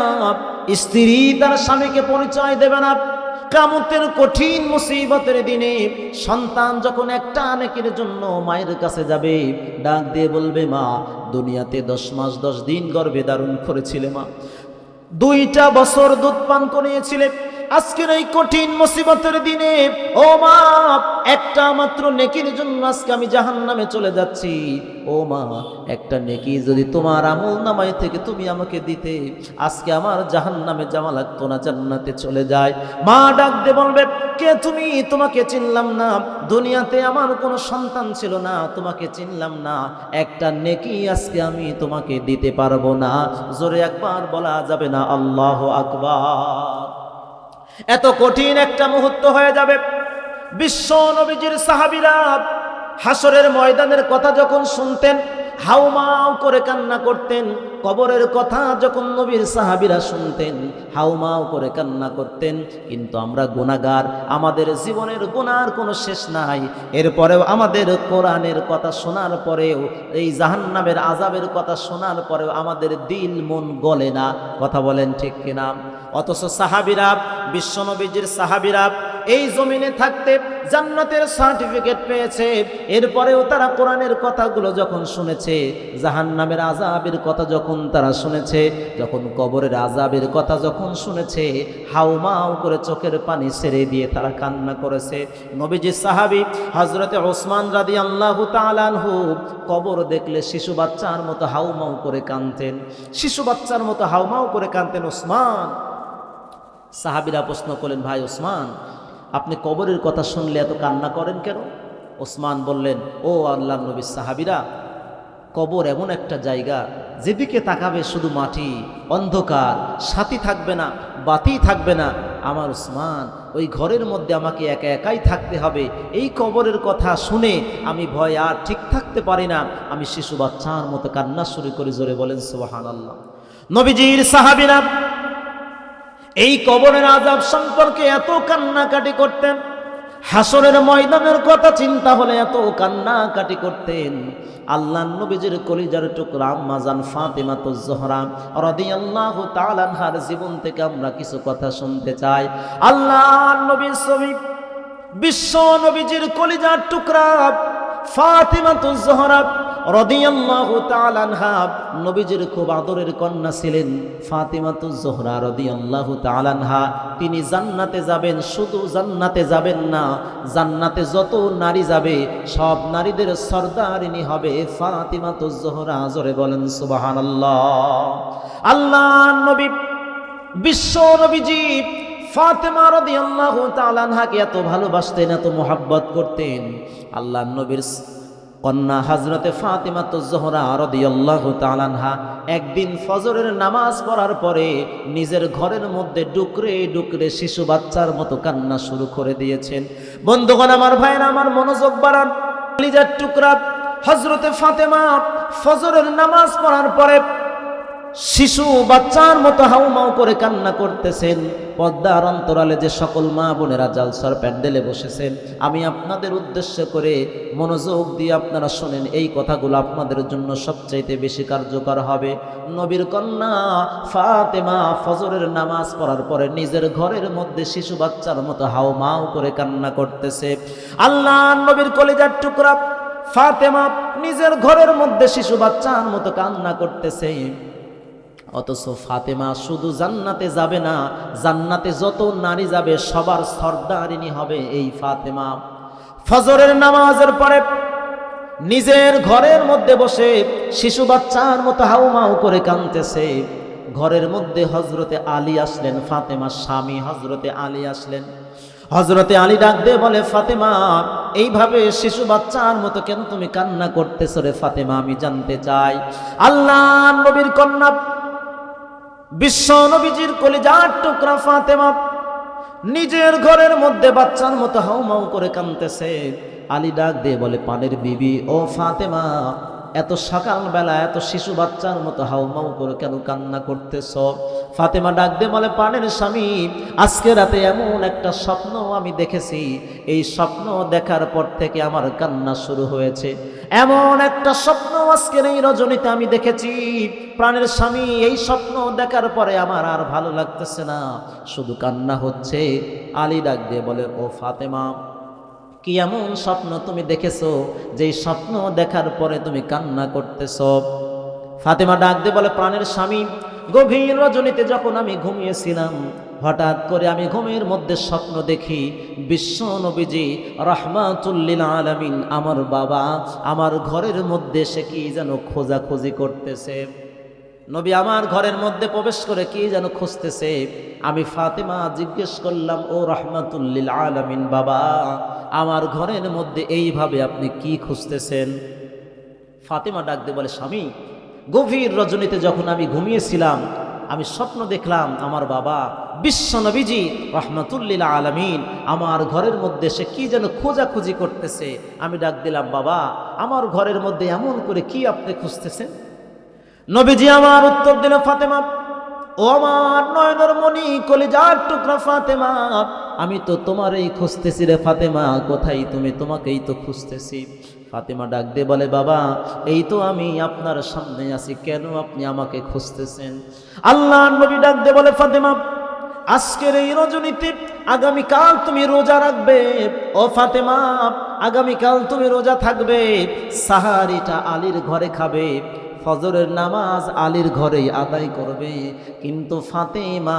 স্ত্রী তার স্বামীকে পরিচয় দেবে না। কিয়ামতের কঠিন মুসিবতের দিনে সন্তান যখন একটা নেকির জন্য মায়ের কাছে যাবে, ডাক দিয়ে বলবে, মা, দুনিয়াতে 10 মাস 10 দিন গর্ভে ধারণ করেছিলে, মা 2টা বছর দুধ পান করিয়েছিলে, আজকের এই কঠিন মুসিবতের দিনে ও মা, একটা মাত্র নেকির জন্য আজকে আমি জাহান্নামে চলে যাচ্ছি। ও মা, একটা নেকি যদি তোমার আমল নামায় থেকে তুমি আমাকে দিতে, আজকে আমার জাহান্নামে যাওয়া লাগতো না, জান্নাতে চলে যায়। মা ডাক দিয়ে বলবে, কে তুমি? তোমাকে চিনলাম না, দুনিয়াতে আমার কোনো সন্তান ছিল না, তোমাকে চিনলাম না, একটা নেকি আজকে আমি তোমাকে দিতে পারবো না। জোরে একবার বলা যাবে না আল্লাহু আকবার। এত কঠিন একটা মুহূর্ত হয়ে যাবে। বিশ্ব নবীজির সাহাবীরা হাসরের ময়দানের কথা যখন শুনতেন, হাউমাউ করে কান্না করতেন। কবরের কথা যখন নবীর সাহাবীরা শুনতেন, হাউমাউ করে কান্না করতেন। কিন্তু আমরা গুনাহগার, আমাদের জীবনের গুনার কোনো শেষ নাই। এরপরেও আমাদের কোরআনের কথা শোনার পরেও, এই জাহান্নামের আযাবের কথা শোনার পরেও আমাদের দিল মন গলে না। কথা বলেন ঠিক কিনা? অথচ সাহাবীরা, বিশ্বনবীজির সাহাবীরা এই জমিনে থাকতে জান্নাতের সার্টিফিকেট পেয়েছে, এরপরেও তারা কোরআনের কথাগুলো যখন শুনেছে, জাহান্নামের আযাবের কথা যখন তারা শুনেছে, যখন কবরের আযাবের কথা যখন শুনেছে, হাউমাউ করে চোখের পানি ছেড়ে দিয়ে তারা কান্না করেছে। নবীজির সাহাবী হযরতে ওসমান রাদিয়াল্লাহু তাআলা আনহু কবর দেখলে শিশু বাচ্চার মতো হাউমাউ করে কাঁদতেন, শিশু বাচ্চার মতো হাউমাউ করে কাঁদতেন ওসমান। সাহাবীরা প্রশ্ন করলেন, ভাই ওসমান, আপনি কবরের কথা শুনলে এত কান্না করেন কেন? ওসমান বললেন, ও আল্লাহর নবীর সাহাবীরা, কবর এমন একটা জায়গা, যেদিকে তাকাবে শুধু মাটি, অন্ধকার, সাথী থাকবে না, বাতি থাকবে না। আমার ওসমান, ওই ঘরের মধ্যে আমাকে একা একাই থাকতে হবে। এই কবরের কথা শুনে আমি ভয় আর ঠিক থাকতে পারি না, আমি শিশু বাচ্চার মতো কান্না শুরু করে। জোরে বলেন সুবহানাল্লাহ। নবীজির সাহাবীরা এই কবরের আযাব সম্পর্কে এত কান্নাকাটি করতেন, হাসরের ময়দানের কথা চিন্তা হলে এত কান্নাকাটি করতেন। আল্লাহর নবীজির কলিজার টুকরা আম্মা জান ফাতেমাতুজ জোহরা রাদিয়াল্লাহু তাআলা আনহার জীবন থেকে আমরা কিছু কথা শুনতে চাই। আল্লাহর নবীর ছবি, বিশ্ব নবীজির কলিজার টুকরা ফাতেমাতুজ জোহরা রাদিয়াল্লাহু তাআলা আনহা নবীজির খুব আদরের কন্যা ছিলেন। ফাতেমাতুজ জোহরা রাদিয়াল্লাহু তাআলা আনহা তিনি জান্নাতে যাবেন, শুধু জান্নাতে যাবেন না, জান্নাতে যত নারী যাবে সব নারীদের সরদারিনী হবে ফাতেমাতুজ জোহরা। জোরে বলেন সুবহানাল্লাহ। আল্লাহর নবী বিশ্ব নবীজি ফাতেমা রাদিয়াল্লাহু তাআলা আনহাকে এত ভালোবাসতেন, এত মোহাব্বত করতেন। আল্লাহর নবীর কন্যা হযরতে ফাতেমা জোহরা রাদিয়াল্লাহু তাআলা আনহা একদিন ফজরের নামাজ পড়ার পরে নিজের ঘরের মধ্যে ডুকরে ডুকরে শিশু বাচ্চার মতো কান্না শুরু করে দিয়েছেন। বন্ধুগণ, আমার ভাইরা, আমার মনোযোগ বাড়ান। কলিজার টুকরা হযরতে ফাতেমা ফজরের নামাজ পড়ার পরে শিশু বাচ্চার মতো হাউমাউ করে কান্না করতেছেন। পর্দার অন্তরালে যে সকল মা বোনেরা জালসার প্যান্ডেলে বসেছেন, আমি আপনাদের উদ্দেশ্য করে মনোযোগ দিয়ে আপনারা শোনেন, এই কথাগুলো আপনাদের জন্য সবচাইতে বেশি কার্যকর হবে। নবীর কন্যা ফাতেমা ফজরের নামাজ পড়ার পরে নিজের ঘরের মধ্যে শিশু বাচ্চার মতো হাউমাউ করে কান্না করতেছে। আল্লাহ নবীর কলিজার টুকরা ফাতেমা নিজের ঘরের মধ্যে শিশু বাচ্চার মতো কান্না করতেছে। অথচ ফাতেমা শুধু জান্নাতে যাবে না, জান্নাতে যত নারী যাবে সবার সর্দারিনী হবে এই ফাতেমা। ফজরের নামাজের পরে নিজের ঘরের মধ্যে বসে শিশু বাচ্চার মতো হাউমাউ করে কাঁদতেছে। ঘরের মধ্যে হযরতে আলী আসলেন, ফাতেমার স্বামী হযরতে আলী আসলেন। হযরতে আলী ডাক দিয়ে বলে, ফাতেমা, এইভাবে শিশু বাচ্চার মতো কেন তুমি কান্না করতেছো রে ফাতেমা? আমি জানতে চাই। আল্লাহ নবীর কন্যা বিশ্ব নবীজির কলিজার টুকরা ফাতেমা নিজের ঘরের মধ্যে বাচ্চার মতো হাউমাউ করে কাঁদতেছে। আলী ডাক দিয়ে বলে, পানের বিবি, ও ফাতেমা, এত সকালবেলা এত শিশু বাচ্চার মতো হাউমাউ করে কেন কান্না করতেছ? ফাতেমা ডাক দিয়ে বলে, পানের স্বামী, আজকে রাতে এমন একটা স্বপ্ন আমি দেখেছি, এই স্বপ্ন দেখার পর থেকে আমার কান্না শুরু হয়েছে। এমন একটা স্বপ্ন আজকের এই রজনীতে আমি দেখেছি প্রাণের স্বামী, এই স্বপ্ন দেখার পরে আমার আর ভালো লাগতেছে না, শুধু কান্না হচ্ছে। আলী ডাক দিয়ে বলে, ও ফাতেমা, কি এমন স্বপ্ন তুমি দেখেছো যে স্বপ্ন দেখার পরে তুমি কান্না করতেছো? ফাতেমা ডাক দিয়ে বলে, প্রাণের স্বামী, গভীর রজনীতে যখন আমি ঘুমিয়েছিলাম, হঠাৎ করে আমি ঘুমের মধ্যে স্বপ্ন দেখি বিশ্ব নবীজি রাহমাতুল লিল আলামিন আমার বাবা আমার ঘরের মধ্যে সে কি যেন খোঁজাখুঁজি করতেছে। নবী আমার ঘরের মধ্যে প্রবেশ করে কি যেন খুঁজতেছে। আমি ফাতেমা জিজ্ঞেস করলাম, ও রাহমাতুল লিল আলামিন বাবা, আমার ঘরের মধ্যে এইভাবে আপনি কি খুঁজতেছেন? ফাতেমা ডাক দিয়ে বলে, স্বামী, গভীর রজনীতে যখন আমি ঘুমিয়েছিলাম, আমি স্বপ্ন দেখলাম আমার বাবা বিশ্ব নবীজি রাহমাতুল লিল আলামিন আমার ঘরের মধ্যে সে কি যেন খোঁজাখুঁজি করতেছে। আমি ডাক দিলাম, বাবা, আমার ঘরের মধ্যে এমন করে কি আপনি খুঁজতেছেন? নবীজি আমার উত্তর দিল, ফাতেমা, ও আমার নয়নের মণি, কলিজার টুকরা ফাতেমা, আমি তো তোমারই খুঁজতেছি রে ফাতেমা, কোথায় তুমি? তোমাকেই তো খুঁজতেছি। ফাতেমা ডাক দিয়ে বলে, বাবা, এই তো আমি আপনার সামনে আছি, কেন আপনি আমাকে খুঁজতেছেন? আল্লাহ নবী ডাক দিয়ে বলে, ফাতেমা, আজকের এই রজনীতে আগামীকাল তুমি রোজা রাখবে। ও ফাতেমা, আগামীকাল তুমি রোজা থাকবে, সাহারিটা আলীর ঘরে খাবে, ফজরের নামাজ আলীর ঘরেই আদায় করবে। কিন্তু ফাতেমা,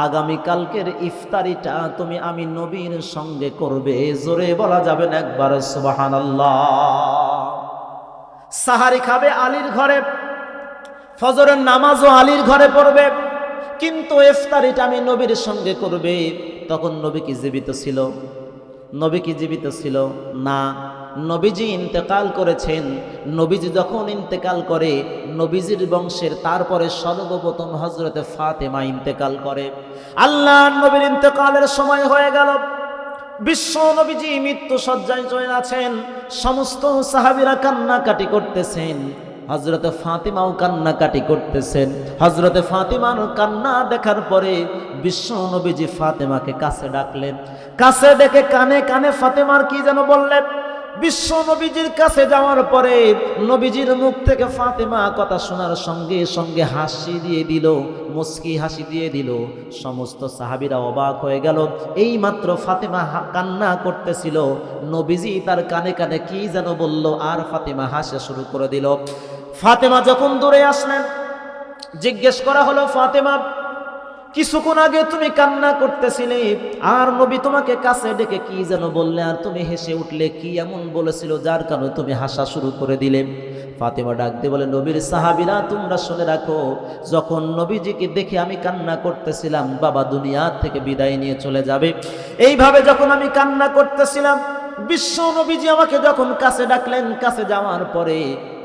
আগামীকালকের ইফতারিটা তুমি আমি নবীর সঙ্গে করবে। জোরে বলা যাবে না একবার সুবহানাল্লাহ? সাহারি খাবে আলীর ঘরে, ফজরের নামাজও আলীর ঘরে পড়বে, কিন্তু ইফতারিটা আমি নবীর সঙ্গে করবে। তখন নবী কি জীবিত ছিল? নবী কি জীবিত ছিল? না, নবীজি ইন্তেকাল করেছেন। নবীজি যখন ইন্তেকাল করে, নবীজির বংশের তারপরে সর্বপ্রথম হযরতে ফাতেমা ইন্তেকাল করে। আল্লাহ নবীর ইন্তেকালের সময় হয়ে গেল, বিশ্ব নবীজি মৃত্যু শয্যায় চলে আছেন, সমস্ত সাহাবীরা কান্নাকাটি করতেছেন, হযরতে ফাতেমাও কান্নাকাটি করতেছেন। হযরতে ফাতেমার কান্না দেখার পরে বিশ্ব নবীজি ফাতেমাকে কাছে ডাকলেন। কাছে ডেকে কানে কানে ফাতেমার কি যেন বললেন। বিশ্ব নবীজির কাছে যাওয়ার পরে নবীজির মুখ থেকে ফাতেমা কথা শোনার সঙ্গে সঙ্গে হাসি দিয়ে দিল, মুস্কি হাসি দিয়ে দিল। সমস্ত সাহাবীরা অবাক হয়ে গেল। এই মাত্র ফাতেমা কান্না করতেছিল, নবীজি তার কানে কানে কি যেন বলল, আর ফাতেমা হাসা শুরু করে দিল। ফাতেমা যখন দূরে আসলেন, জিজ্ঞেস করা হলো, ফাতেমা, কিছুক্ষণ আগে তুমি কান্না করতেছিলে, আর নবী তোমাকে কাছে ডেকে কি যেন বললে, আর তুমি হেসে উঠলে। কি এমন বলেছিল যার কারণে তুমি হাসা শুরু করে দিলে? ফাতেমা ডাক দিয়ে বলে, নবীর সাহাবীরা তোমরা শুনে রাখো, যখন নবীজিকে দেখে আমি কান্না করতেছিলাম, বাবা দুনিয়া থেকে বিদায় নিয়ে চলে যাবে, এইভাবে যখন আমি কান্না করতেছিলাম, বিশ্ব নবীজি আমাকে যখন কাছে ডাকলেন, কাছে যাওয়ার পরে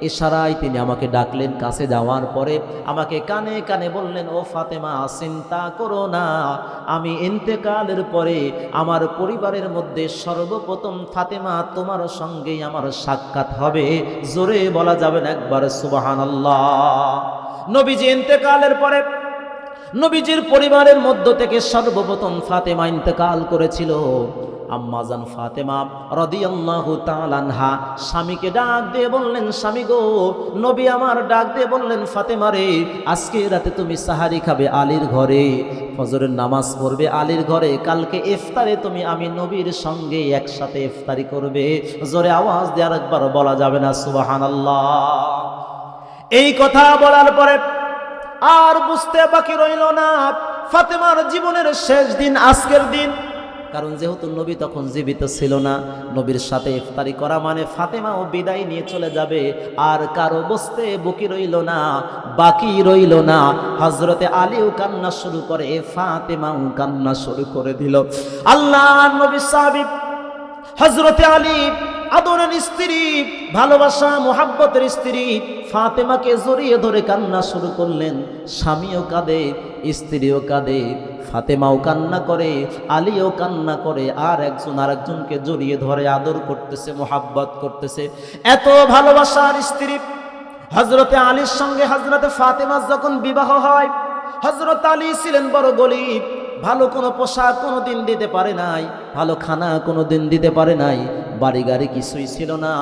ইশারায় তিনি আমাকে ডাকলেন, কাছে যাওয়ার পরে আমাকে কানে কানে বললেন, ও ফাতেমা, চিন্তা করো না, আমি ইন্তেকালের পরে আমার পরিবারের মধ্যে সর্বপ্রথম ফাতেমা তোমার সঙ্গেই আমার সাক্ষাৎ হবে। জোরে বলা যাবে না একবার সুবহানাল্লাহ। নবীজি ইন্তেকালের পরে নবীজির পরিবারের মধ্য থেকে সর্বপ্রথম ফাতেমা ইন্তেকাল করেছিল। আম্মাজান ফাতেমা রাদিয়াল্লাহু তাআলা আনহা স্বামীকে ডাক দিয়ে বললেন, স্বামী গো, নবী আমার ডাক দিয়ে বললেন, ফাতেমা রে, আজকে রাতে তুমি সাহারি খাবে আলীর ঘরে, ফজরের নামাজ পড়বে আলীর ঘরে, কালকে ইফতারে তুমি আমি নবীর সঙ্গে একসাথে ইফতারি করবে। জোরে আওয়াজ দিয়ে আরেকবার বলা যাবে না সুবহানাল্লাহ? এই কথা বলার পরে আর বুঝতে বাকি রইল না ফাতেমার জীবনের শেষ দিন আজকের দিন। কারণ যেহেতু নবী তখন জীবিত ছিল না, নবীর সাথে ইফতারি করা মানে ফাতেমাও বিদায় নিয়ে চলে যাবে, আর কারো বসতে বাকি রইল না, বাকি রইল না। হযরতে আলীও কান্না শুরু করে, ফাতেমাও কান্না শুরু করে দিল। আল্লাহর নবী সাহাবী হযরতে আলী, আদরের স্ত্রী, ভালোবাসা মোহাব্বতের স্ত্রী ফাতেমাকে জড়িয়ে ধরে কান্না শুরু করলেন। স্বামীও কাঁদে, স্ত্রীও কাঁদে, ফাতেমাও কান্না করে, আলীও কান্না করে, আর একজন আরেকজনকে জড়িয়ে ধরে আদর করতেছে, মোহাব্বত করতেছে। এত ভালোবাসার স্ত্রী হযরতে আলীর সঙ্গে হযরতে ফাতেমার যখন বিবাহ হয়, হযরত আলী ছিলেন বড় গরিব, ভালো কোনো পোশাক কোনো দিন দিতে পারে নাই, ভালো খানা কোনো দিন দিতে পারে নাই, বাড়ি গাড়ি কিছুই ছিল না।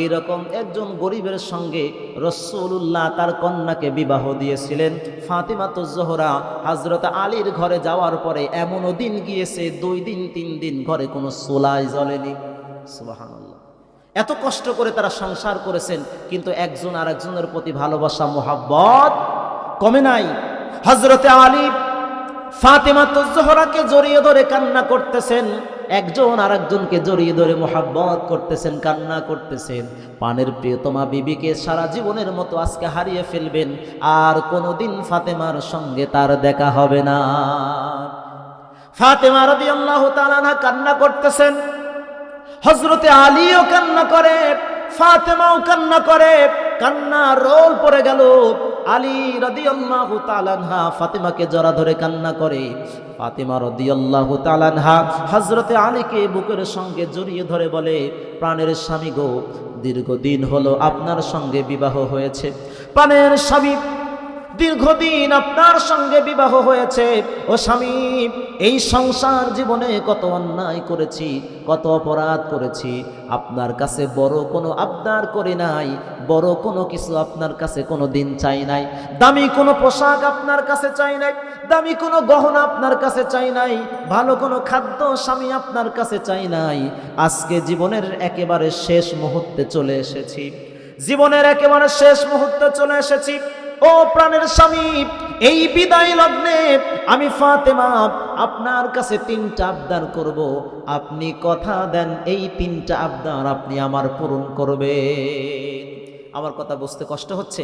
এইরকম একজন গরিবের সঙ্গে রাসূলুল্লাহ তার কন্যাকে বিবাহ দিয়েছিলেন। ফাতিমাতুজ জোহরা হযরত আলীর ঘরে যাওয়ার পরে এমনও দিন গিয়েছে 2 দিন 3 দিন ঘরে কোনো চুলাই জ্বলেনি। সুবহানাল্লাহ। এত কষ্ট করে তারা সংসার করেছেন, কিন্তু একজন আরেকজনের প্রতি ভালোবাসা মোহাব্বত কমে নাই। হযরতে আলী ফাতিমাতুজ জোহরাকে জড়িয়ে ধরে কান্না করতেছেন, একজন আরেকজনকে জড়িয়ে ধরে মোহাব্বত করতেছেন, কান্না করতেছেন। পানের প্রিয়তমা বিবিকে সারা জীবনের মতো আজকে হারিয়ে ফেলবেন, আর কোনোদিন ফাতেমার সঙ্গে তার দেখা হবে না। ফাতেমা রাদিয়াল্লাহু তাআলা আনহা কান্না করতেছেন, হযরতে আলীও কান্না করে, ফাতেমাও কান্না করে, কান্না রোল পড়ে গেল। আলী রাদিয়াল্লাহু তাআলা আনহা ফাতেমাকে জড়া ধরে কান্না করে, ফাতেমা রাদিয়াল্লাহু তাআলা আনহা হযরতে আলীকে বুকের সঙ্গে জড়িয়ে ধরে বলে, প্রাণের স্বামী গো, দীর্ঘদিন হলো আপনার সঙ্গে বিবাহ হয়েছে, প্রাণের স্বামী, দীর্ঘদিন আপনার সঙ্গে বিবাহ হয়েছে। ও স্বামী, এই সংসার জীবনে কত অন্যায় করেছি, কত অপরাধ করেছি, আপনার কাছে বড় কোনো আবদার করি নাই, বড় কোনো কিছু আপনার কাছে কোনো দিন চাই নাই, দামি কোনো পোশাক আপনার কাছে চাই নাই, দামি কোনো গহনা আপনার কাছে চাই নাই, ভালো কোনো খাদ্য স্বামী আপনার কাছে চাই নাই। আজকে জীবনের একেবারে শেষ মুহূর্তে চলে এসেছি, জীবনের একেবারে শেষ মুহূর্তে চলে এসেছি। ও প্রাণের স্বামী, এই বিদায় লগ্নে আমি ফাতেমা আপনার কাছে 3টা আবদার করব, আপনি কথা দেন এই 3টা আবদার আপনি আমার পূরণ করবেন। আমার কথা বুঝতে কষ্ট হচ্ছে?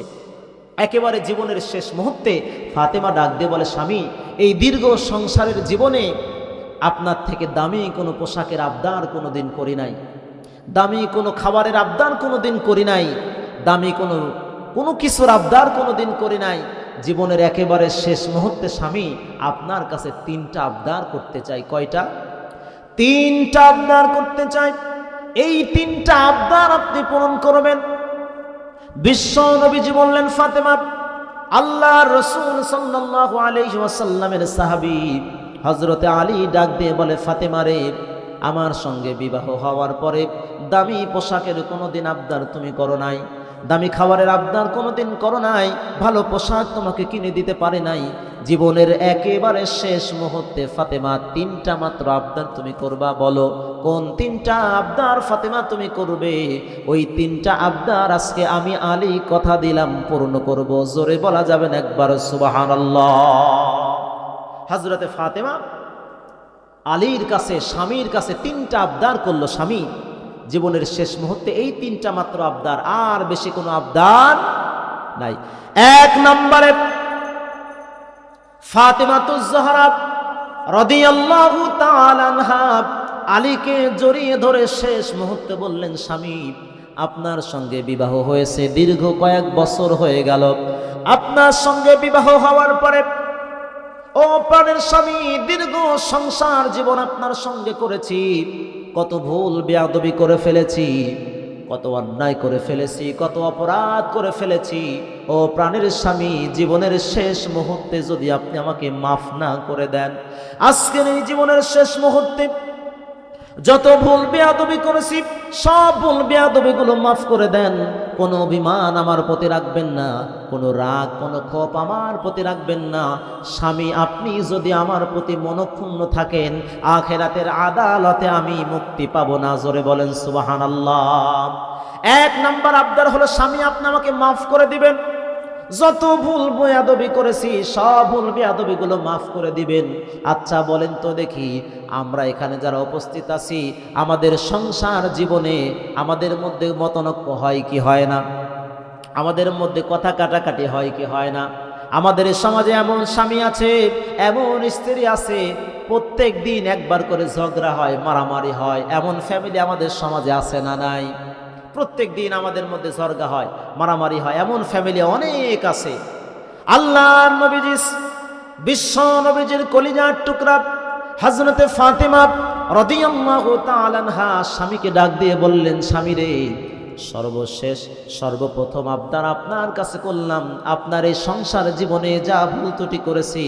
একেবারে জীবনের শেষ মুহূর্তে ফাতেমা ডাক দিয়ে বলে, স্বামী, এই দীর্ঘ সংসারের জীবনে আপনার থেকে দামি কোনো পোশাকের আবদার কোনো দিন করি নাই, দামি কোনো খাবারের আবদার কোনো দিন করি নাই, দামি কোনো কিছুর আবদার কোনো দিন করি নাই। জীবনের একেবারে শেষ মুহূর্তে স্বামী আপনার কাছে 3টা আবদার করতে চাই। কয়টা? 3টা আবদার করতে চাই। এই 3টা আবদার আপনি পূরণ করবেন। বিশ্ব নবীজি বললেন, ফাতেমা, আল্লাহর রাসূল সাল্লাল্লাহু আলাইহি ওয়াসাল্লামের সাহাবী হযরতে আলী ডাক দিয়ে বলে, ফাতেমা রে, আমার সঙ্গে বিবাহ হওয়ার পরে দামি পোশাকের কোনোদিন আবদার তুমি করো নাই, দামি খাবারের আবদার কোনোদিন করো নাই, ভালো পোশাক তোমাকে কিনে দিতে পারে নাই। জীবনের একেবারে শেষ মুহূর্তে ফাতেমা 3টা মাত্র আবদার তুমি করবা। বলো কোন 3টা আবদার ফাতেমা তুমি করবে? ওই 3টা আবদার আজকে আমি আলী কথা দিলাম পূর্ণ করব। জোরে বলা যাবে না একবার সুবহানাল্লাহ? হযরতে ফাতেমা আলীর কাছে, স্বামীর কাছে 3টা আবদার করলো। স্বামী জীবনের শেষ মুহূর্তে এই 3টা মাত্র আবদার, আর বেশি কোনো আবদার নাই। 1 নম্বরে ফাতেমাতুজ জোহরা রাদিয়াল্লাহু তাআলা আনহা আলীকে জড়িয়ে ধরে শেষ মুহূর্তে বললেন, স্বামী আপনার সঙ্গে বিবাহ হয়েছে, দীর্ঘ কয়েক বছর হয়ে গেল। আপনার সঙ্গে বিবাহ হওয়ার পরে ও প্রাণের স্বামী, দীর্ঘ সংসার জীবন আপনার সঙ্গে করেছি, কত ভুল বেয়াদবি করে ফেলেছি, কত অন্যায় করে ফেলেছি, কত অপরাধ করে ফেলেছি। ও প্রাণের স্বামী, জীবনের শেষ মুহূর্তে যদি আপনি আমাকে মাফ না করে দেন, আজকের এই জীবনের শেষ মুহূর্তে যত ভুল বেয়াদবি করেছি সব ভুল বেয়াদবিগুলো মাফ করে দেন। কোনো অভিমান আমার প্রতি রাখবেন না, কোনো রাগ, কোনো ক্ষোভ আমার প্রতি রাখবেন না। স্বামী আপনি যদি আমার প্রতি মনক্ষুণ্ণ থাকেন, আখিরাতের আদালতে আমি মুক্তি পাবো না। জোরে বলেন সুবহানাল্লাহ। 1 নম্বর আবদার হলো, স্বামী আপনি আমাকে মাফ করে দিবেন, যত ভুল বেয়াদবি করেছি সব ভুল বেয়াদবিগুলো মাফ করে দিবেন। আচ্ছা বলেন তো দেখি, আমরা এখানে যারা উপস্থিত আছি, আমাদের সংসার জীবনে আমাদের মধ্যে মতনৈক্য হয় কি হয় না? আমাদের মধ্যে কথা কাটাকাটি হয় কি হয় না? আমাদের সমাজে এমন স্বামী আছে, এমন স্ত্রী আছে, প্রত্যেক দিন একবার করে ঝগড়া হয়, মারামারি হয়। এমন ফ্যামিলি আমাদের সমাজে আছে না নাই? প্রত্যেক দিন আমাদের মধ্যে ঝগড়া হয়, মারামারি হয়, এমন ফ্যামিলি অনেক আছে। আল্লাহর নবীজি, বিশ্ব নবীজির কলিজার টুকরা হযরতে ফাতেমা রাদিয়াল্লাহু তাআলা আনহা স্বামীকে ডাক দিয়ে বললেন, স্বামী রে, সর্বশেষ সর্বপ্রথম আবদার আপনার কাছে করলাম, আপনার এই সংসার জীবনে যা ভুল ত্রুটি করেছি,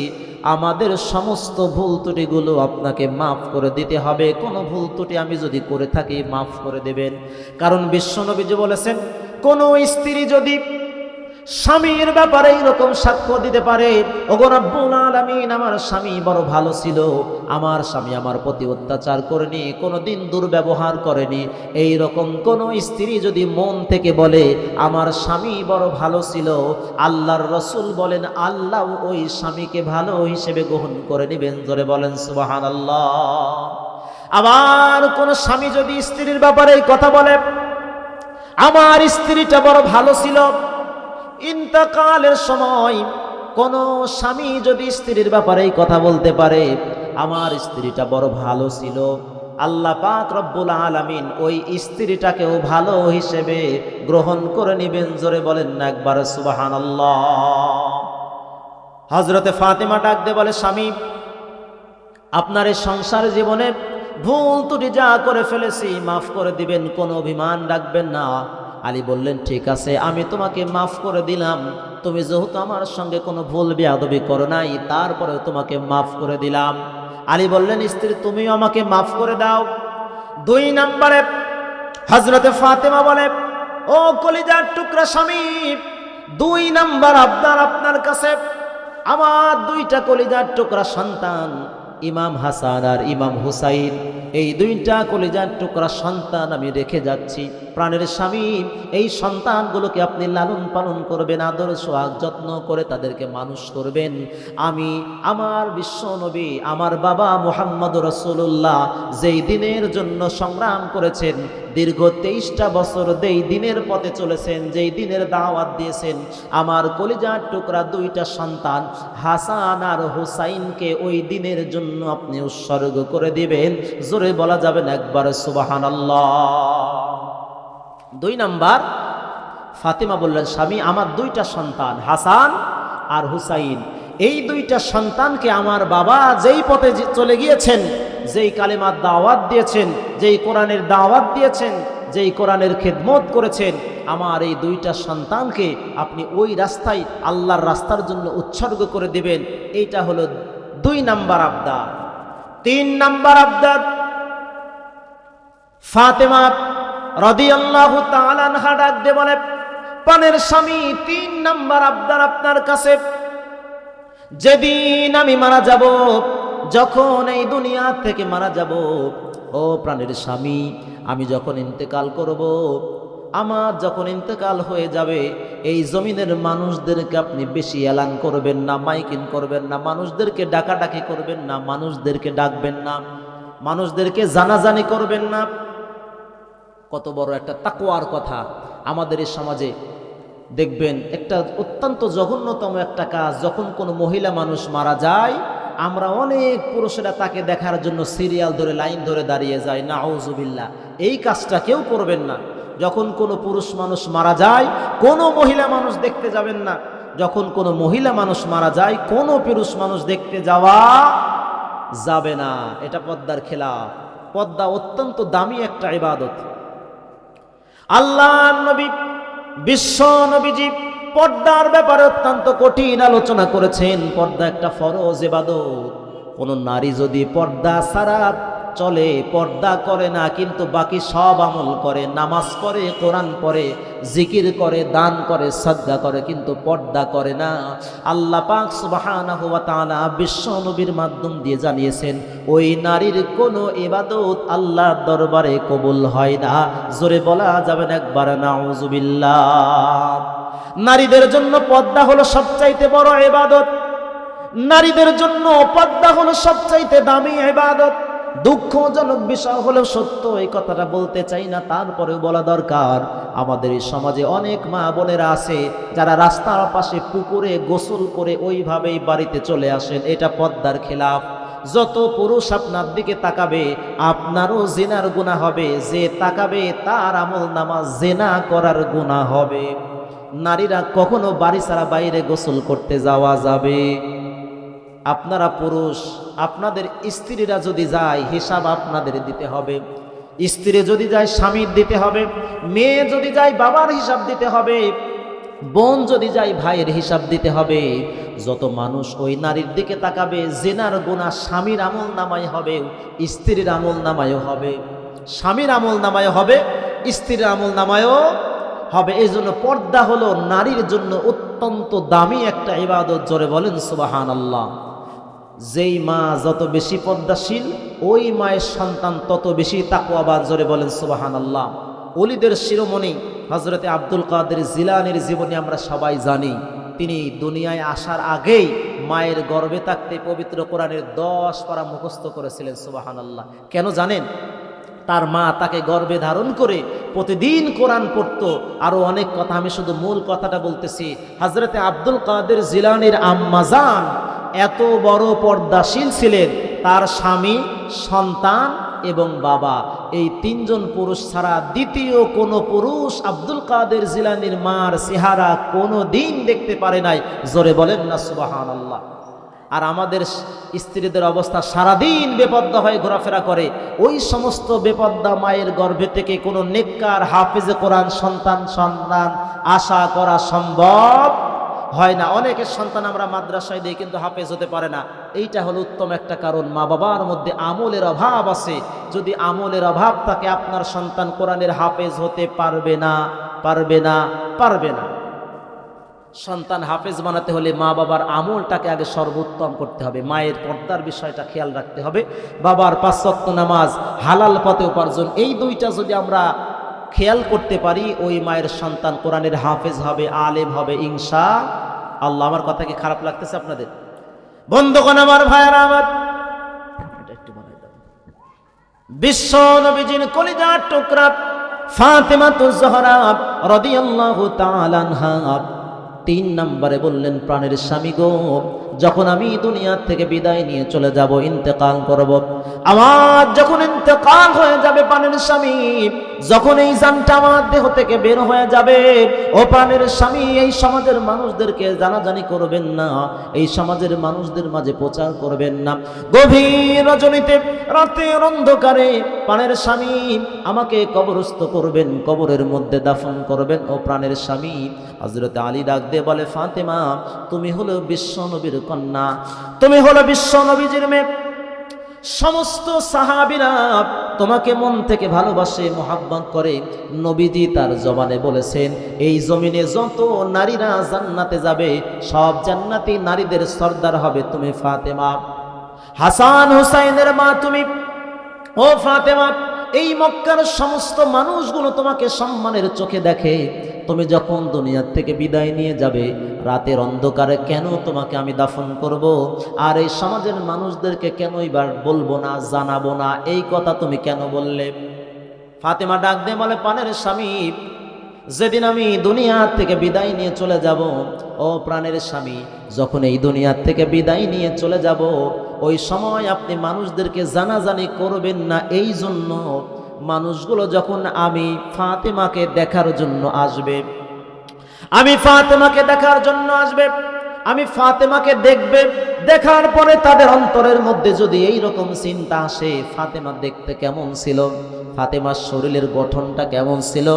আমাদের সমস্ত ভুল ত্রুটিগুলো আপনাকে মাফ করে দিতে হবে। কোনো ভুল ত্রুটি আমি যদি করে থাকি মাফ করে দেবেন। কারণ বিশ্বনবীজি বলেছেন, কোনো স্ত্রী যদি স্বামীর ব্যাপারে এইরকম সাক্ষ্য দিতে পারে, ওগো রব্বুল আলামিন আমার স্বামী বড় ভালো ছিল, আমার স্বামী আমার প্রতি অত্যাচার করেনি, কোনোদিন দুর্ব্যবহার করেনি, এই রকম কোন স্ত্রী যদি মন থেকে বলে আমার স্বামী বড় ভালো ছিল, আল্লাহর রাসূল বলেন আল্লাহ ওই স্বামীকে ভালো হিসেবে গ্রহণ করে নেবেন। জোরে বলেন সুবহানাল্লাহ। আবার কোন স্বামী যদি স্ত্রীর ব্যাপারে এই কথা বলে, আমার স্ত্রীটা বড় ভালো ছিল, ইন্তেকালের সময় কোন স্বামী যদি স্ত্রীর ব্যাপারে এই কথা বলতে পারে, আমার স্ত্রীটা বড় ভালো ছিল, আল্লাহ পাক রব্বুল আলামিন ওই স্ত্রীটাকেও ভালো হিসেবে গ্রহণ করে নেবেন। জোরে বলেন না একবার সুবহানাল্লাহ। হযরতে ফাতেমা ডাক দিয়ে বলে, স্বামী আপনার এই সংসার জীবনে ভুল ত্রুটি যা করে ফেলেছি মাফ করে দিবেন, কোনো অভিমান রাখবেন না। আলী বললেন, ঠিক আছে, আমি তোমাকে মাফ করে দিলাম। তুমি যেহেতু আমার সঙ্গে কোনো ভুল বেয়াদবি করো নাই, তারপরেও তোমাকে মাফ করে দিলাম। আলী বললেন, স্ত্রী তুমিও আমাকে মাফ করে দাও। 2 নম্বরে হযরতে ফাতেমা বলে, ও কলিজার টুকরা স্বামী, 2 নম্বর আবদার আপনার কাছে, আমার 2টা কলিজার টুকরা সন্তান ইমাম হাসান আর ইমাম হুসাইন, এই 2টা কলিজার টুকরা সন্তান আমি রেখে যাচ্ছি। প্রাণের স্বামী, এই সন্তানগুলোকে আপনি লালন পালন করবেন, আদর সোহাগ যত্ন করে তাদেরকে মানুষ করবেন। আমি আমার বিশ্ব নবী, আমার বাবা মুহাম্মদ রাসূলুল্লাহ যেই দিনের জন্য সংগ্রাম করেছেন, দীর্ঘ 23টা বছর যেই দিনের পথে চলেছেন, যেই দিনের দাওয়াত দিয়েছেন, আমার কলিজার টুকরা 2টা সন্তান হাসান আর হুসাইনকে ওই দিনের জন্য আপনি উৎসর্গ করে দিবেন। জোরে বলা যাবে না একবার সুবহানাল্লাহ। 2 নাম্বার ফাতেমা বললেন, স্বামী আমার 2টা সন্তান হাসান আর হুসাইন, এই 2টা সন্তানকে আমার বাবা যেই পথে চলে গিয়েছেন, যেই কালেমার দাওয়াত দিয়েছেন, যেই কোরআনের দাওয়াত দিয়েছেন, যেই কোরআনের খেদমত করেছেন, আমার এই 2টা সন্তানকে আপনি ওই রাস্তায় আল্লাহর রাস্তার জন্য উৎসর্গ করে দিবেন। এইটা হলো 2 নাম্বার আবদার। 3 নাম্বার আবদার, ফাতেমা রাদিয়াল্লাহু তাআলা আনহা ডাক দিয়ে বলে, প্রাণের স্বামী 3 নাম্বার আবদার আপনার কাছে, যেদিন আমি মারা যাব, যখন এই দুনিয়া থেকে মারা যাব, ও প্রাণের স্বামী আমি যখন ইন্তেকাল করব, আমার যখন ইন্তেকাল হয়ে যাবে, এই জমিনের মানুষদেরকে আপনি বেশি এলান করবেন না, মাইকিং করবেন না, মানুষদেরকে ডাকাডাকি করবেন না, মানুষদেরকে ডাকবেন না, মানুষদেরকে জানাজানি করবেন না। কত বড় একটা তাকওয়ার কথা। আমাদের এই সমাজে দেখবেন একটা অত্যন্ত জঘন্যতম একটা কাজ, যখন কোনো মহিলা মানুষ মারা যায় আমরা অনেক পুরুষেরা তাকে দেখার জন্য সিরিয়াল ধরে লাইন ধরে দাঁড়িয়ে যায়। নাউজুবিল্লাহ, এই কাজটা কেউ করবেন না। যখন কোনো পুরুষ মানুষ মারা যায় কোনো মহিলা মানুষ দেখতে যাবেন না। যখন কোনো মহিলা মানুষ মারা যায় কোনো পুরুষ মানুষ দেখতে যাওয়া যাবে না। এটা পর্দার খেলাফ। পর্দা অত্যন্ত দামি একটা ইবাদত। আল্লাহর নবী বিশ্ব নবীজি পর্দার ব্যাপারে অত্যন্ত কঠিন আলোচনা করেছেন। পর্দা একটা ফরজ ইবাদত। কোন নারী যদি পর্দা ছাড়া চলে, পর্দা করে না কিন্তু বাকি সব আমল করে, নামাজ পড়ে, কোরআন পড়ে, জিকির করে, দান করে, সাদকা করে, কিন্তু পর্দা করে না, আল্লাহ পাক সুবহানাহু ওয়া তাআলা বিশ্ব নবীর মাধ্যম দিয়ে জানিয়েছেন ওই নারীর কোনো ইবাদত আল্লাহর দরবারে কবুল হয় না। জোরে বলা যাবে না একবার নাউজুবিল্লাহ। নারীদের জন্য পর্দা হলো সবচাইতে বড় ইবাদত। নারীদের জন্য পর্দা হলো সবচাইতে দামি ইবাদত। দুঃখজনক বিষয় হলেও সত্য, এই কথাটা বলতে চাই না, তারপরেও বলা দরকার। আমাদের এই সমাজে অনেক মা বোনেরা আছে যারা রাস্তার পাশে পুকুরে গোসল করে ওইভাবেই বাড়িতে চলে আসেন। এটা পর্দার খেলাফ। যত পুরুষ আপনার দিকে তাকাবে আপনারও জিনার গুনাহ হবে, যে তাকাবে তার আমল নামা জিনা করার গুনাহ হবে। নারীরা কখনো বাড়ি ছাড়া বাইরে গোসল করতে যাওয়া যাবে? আপনারা পুরুষ, আপনাদের স্ত্রীরা যদি যায় হিসাব আপনাদের দিতে হবে। স্ত্রী যদি যায় স্বামীর দিতে হবে, মেয়ে যদি যায় বাবার হিসাব দিতে হবে, বোন যদি যায় ভাইয়ের হিসাব দিতে হবে। যত মানুষ ওই নারীর দিকে তাকাবে জিনার গুনাহ স্বামীর আমল নামায় হবে, স্ত্রীর আমল নামায়ও হবে। স্বামীর আমল নামায়ও হবে, স্ত্রীর আমল নামায়ও হবে। এই জন্য পর্দা হলো নারীর জন্য অত্যন্ত দামি একটা ইবাদত। জোরে বলেন সুবহানাল্লাহ। যেই মা যত বেশি পর্দাশীল ওই মায়ের সন্তান তত বেশি তাকওয়াবান। জোরে বলেন সুবহানাল্লাহ। ওলিদের শিরোমণি হযরতে আব্দুল কাদের জিলানীর জীবনী আমরা সবাই জানি। তিনি দুনিয়ায় আসার আগেই মায়ের গর্ভে থাকতে পবিত্র কোরআনের 10 পারা মুখস্থ করেছিলেন। সুবহানাল্লাহ। কেন জানেন? তার মা তাকে গর্ভে ধারণ করে প্রতিদিন কোরআন পড়তো। আরো অনেক কথা, আমি শুধু মূল কথাটা বলতেছি। হযরতে আব্দুল কাদের জিলানীর আম্মা জান এত বড় পর্দাশীল ছিলেন, তার স্বামী, সন্তান এবং বাবা, এই তিনজন পুরুষ ছাড়া দ্বিতীয় কোনো পুরুষ আব্দুল কাদের জিলানীর মার চেহারা কোনো দিন দেখতে পারে নাই। জোরে বলেন না সুবহানাল্লাহ। আর আমাদের স্ত্রীদের অবস্থা, সারাদিন বেপর্দা হয়ে ঘোরাফেরা করে। ওই সমস্ত বেপর্দা মায়ের গর্ভে থেকে কোনো নেককার হাফেজে কোরআন সন্তান আশা করা সম্ভব হয় না। অনেকের সন্তান আমরা মাদ্রাসায় দিই কিন্তু হাফেজ হতে পারে না। এইটা হলো উত্তম একটা কারণ, মা বাবার মধ্যে আমলের অভাব আছে। যদি আমলের অভাব থাকে আপনার সন্তান কোরআনের হাফেজ হতে পারবে না, পারবে না, পারবে না। সন্তান হাফেজ বানাতে হলে মা বাবার আমলটাকে আগে সর্বোত্তম করতে হবে। মায়ের পর্দার বিষয়টা খেয়াল রাখতে হবে। বাবার 5 ওয়াক্ত নামাজ, হালাল পথে উপার্জন, এই দুইটা যদি আমরা খেয়াল করতে পারি ওই মায়ের সন্তান কোরআনের হাফেজ হবে, আলেম হবে ইনশাআল্লাহ। আমার কথা কি খারাপ লাগতেছে আপনাদের? বন্ধুগণ আমার, ভাইয়েরা আমার, বিশ্ব নবীজির কলিজার টুকরা ফাতেমাতুজ জোহরা রাদিয়াল্লাহু তাআলা আনহা 3 নম্বরে বললেন, প্রাণের স্বামী গো, যখন আমি দুনিয়া থেকে বিদায় নিয়ে চলে যাব, ইন্তেকাল করব, আমার যখন ইন্তেকাল হয়ে যাবে, প্রাণের স্বামী যখন এই জানটা আমার দেহ থেকে বের হয়ে যাবে, ও প্রাণের স্বামী এই সমাজের মানুষদেরকে জানাজানি করবেন না, এই সমাজের মানুষদের মাঝে প্রচার করবেন না। গভীর রজনীতে রাতের অন্ধকারে প্রাণের স্বামী আমাকে কবরস্থ করবেন, কবরের মধ্যে দাফন করবেন। ও প্রাণের স্বামী, হযরত আলী ডাক দিয়ে বলে, ফাতেমা তুমি হলো বিশ্ব নবীর কন্যা, তুমি হলো বিশ্ব নবীজির মেয়ে। সমস্ত সাহাবীরা তোমাকে মন থেকে ভালোবাসে, মোহাব্বত করে। নবীজি তার জবানে বলেছেন, এই জমিনে যত নারীরা জান্নাতে যাবে সব জান্নাতি নারীদের সর্দার হবে তুমি ফাতেমা। হাসান হুসাইনের মা তুমি। ও ফাতেমা, এই মক্কার সমস্ত মানুষগুলো তোমাকে সম্মানের চোখে দেখে, তুমি যখন দুনিয়ার থেকে বিদায় নিয়ে যাবে, রাতের অন্ধকারে কেন তোমাকে আমি দাফন করব, আর এই সমাজের মানুষদেরকে কেন এবার বলবো না, জানাবো না, এই কথা তুমি কেন বললে? ফাতেমা ডাক দিয়ে বলে, প্রাণের স্বামী, যেদিন আমি দুনিয়ার থেকে বিদায় নিয়ে চলে যাব, ও প্রাণের স্বামী, যখন এই দুনিয়ার থেকে বিদায় নিয়ে চলে যাব, ওই সময় আপনি মানুষদেরকে জানাজানি করবেন না। এই জন্য মানুষগুলো যখন আমি ফাতেমাকে দেখার জন্য আসবে, আমি ফাতেমাকে দেখার জন্য আসবে, আমি ফাতেমাকে দেখবে, দেখার পরে তাদের অন্তরের মধ্যে যদি এই রকম চিন্তা আসে, ফাতেমা দেখতে কেমন ছিল, ফাতেমার শরীরের গঠনটা কেমন ছিল,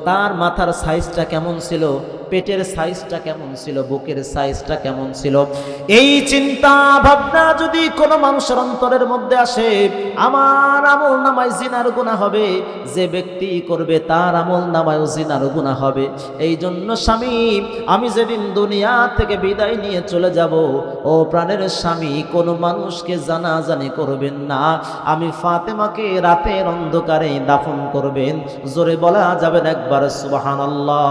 তার মাথার সাইজটা কেমন ছিল, পেটের সাইজটা কেমন ছিল, বুকের সাইজটা কেমন ছিল, এই চিন্তা ভাবনা যদি কোনো মানুষের অন্তরের মধ্যে আসে, আমার আমল নামায় জিনার গুনাহ হবে, যে ব্যক্তি করবে তার আমল নামায় জিনার গুনাহ হবে। এই জন্য স্বামী, আমি যেদিন দুনিয়া থেকে বিদায় নিয়ে চলে যাব, ও প্রাণের স্বামী, কোনো মানুষকে জানাজানি করবেন না, আমি ফাতেমাকে রাতের অন্ধকারে দাফন করবেন। জোরে বলা যাবে না একবার সুবহানাল্লাহ।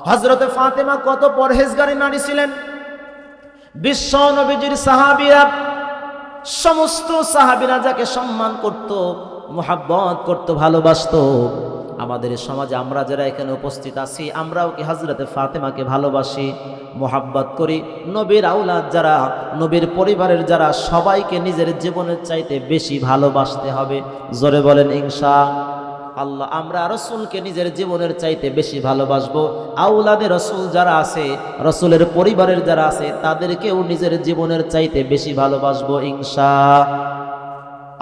হযরতে ফাতেমা কত পরহেজগারী নারী ছিলেন। বিশ্ব নবীজির সাহাবীরা, সমস্ত সাহাবীরা যাকে সম্মান করত, মুহাব্বত করত, ভালোবাসত, আমাদের সমাজে আমরা যারা এখানে উপস্থিত আছি, আমরাও কি হযরতে ফাতেমাকে ভালোবাসি, মুহাব্বত করি? নবীর আওলাদ যারা, নবীর পরিবারের যারা, সবাইকে নিজের জীবনের চাইতে বেশি ভালোবাসতে হবে। জোরে বলেন ইনশাআল্লাহ। আমরা রাসূলকে নিজের জীবনের চাইতে বেশি ভালোবাসবো। আওলাদে রাসূল যারা আছে, রাসূলের পরিবারের যারা আছে, তাদেরকেও নিজের জীবনের চাইতে বেশি ভালোবাসবো ইনশাআল্লাহ।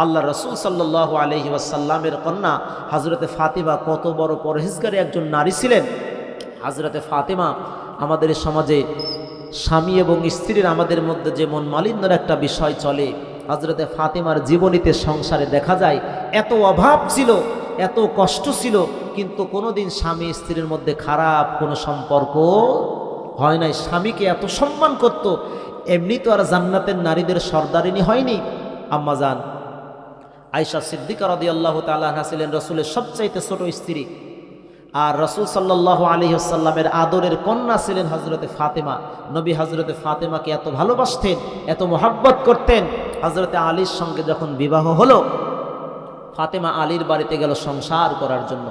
আল্লাহ রাসূল সাল্লাল্লাহু আলাইহি ওয়াসাল্লামের কন্যা হযরতে ফাতেমা কত বড় পরহেজগারী একজন নারী ছিলেন। হযরতে ফাতেমা, আমাদের সমাজে স্বামী এবং স্ত্রীর আমাদের মধ্যে যে মন মালিন্যের একটা বিষয় চলে, হযরতে ফাতেমার জীবনীতে, সংসারে দেখা যায় এত অভাব ছিল, এত কষ্ট ছিল, কিন্তু কোনোদিন স্বামী স্ত্রীর মধ্যে খারাপ কোনো সম্পর্ক হয় নাই। স্বামীকে এত সম্মান করত। এমনি তো আর জান্নাতের নারীদের সর্দারিনী হয়নি। আম্মাজান আয়েশা সিদ্দিকা রাদিয়াল্লাহু তাআলা আনহা ছিলেন রাসূলের সবচাইতে ছোট স্ত্রী, আর রাসূল সাল্লাল্লাহু আলাইহি ওয়াসাল্লামের আদরের কন্যা ছিলেন হযরতে ফাতেমা। নবী হযরতে ফাতেমাকে এত ভালোবাসতেন, এত মহব্বত করতেন। হযরতে আলীর সঙ্গে যখন বিবাহ হলো, ফাতেমা আলীর বাড়িতে গেল সংসার করার জন্য।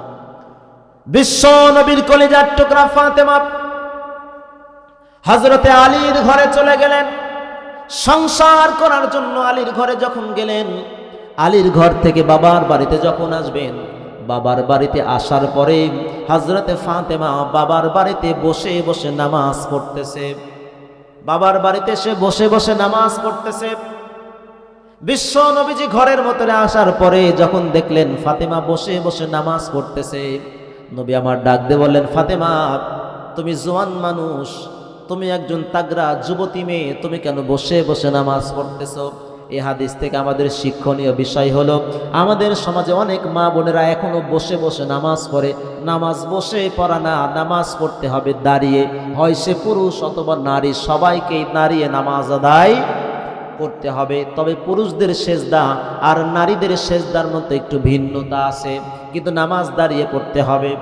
বিশ্ব নবীর কলিজার টুকরা ফাতেমা হযরতে আলীর ঘরে চলে গেলেন সংসার করার জন্য। আলীর ঘরে যখন গেলেন, আলীর ঘর থেকে বাবার বাড়িতে যখন আসবেন, বাবার বাড়িতে আসার পরে হযরতে ফাতেমা বাবার বাড়িতে বসে বসে নামাজ পড়তেছে। বাবার বাড়িতে সে বসে বসে নামাজ পড়তেছে। বিশ্ব নবীজি ঘরের মধ্যে আসার পরে যখন দেখলেন ফাতেমা বসে বসে নামাজ পড়তেছে, নবী আমার ডাক দিয়ে বললেন, ফাতেমা, তুমি জওয়ান মানুষ, তুমি একজন তাগড়া যুবতী মেয়ে, তুমি কেন বসে বসে নামাজ পড়তেছো? এই হাদিস থেকে আমাদের শিক্ষণীয় বিষয় হলো, আমাদের সমাজে অনেক মা বোনেরা এখনো বসে বসে নামাজ পড়ে। নামাজ বসে পড়া না, নামাজ পড়তে হবে দাঁড়িয়ে। হয় সে পুরুষ অথবা নারী, সবাইকেই দাঁড়িয়ে নামাজ আদায় করতে হবে। তবে পুরুষদের সেজদা আর নারীদের সেজদার মধ্যে একটু ভিন্নতা আছে, কিন্তু নামাজ দাঁড়িয়ে পড়তে হবে।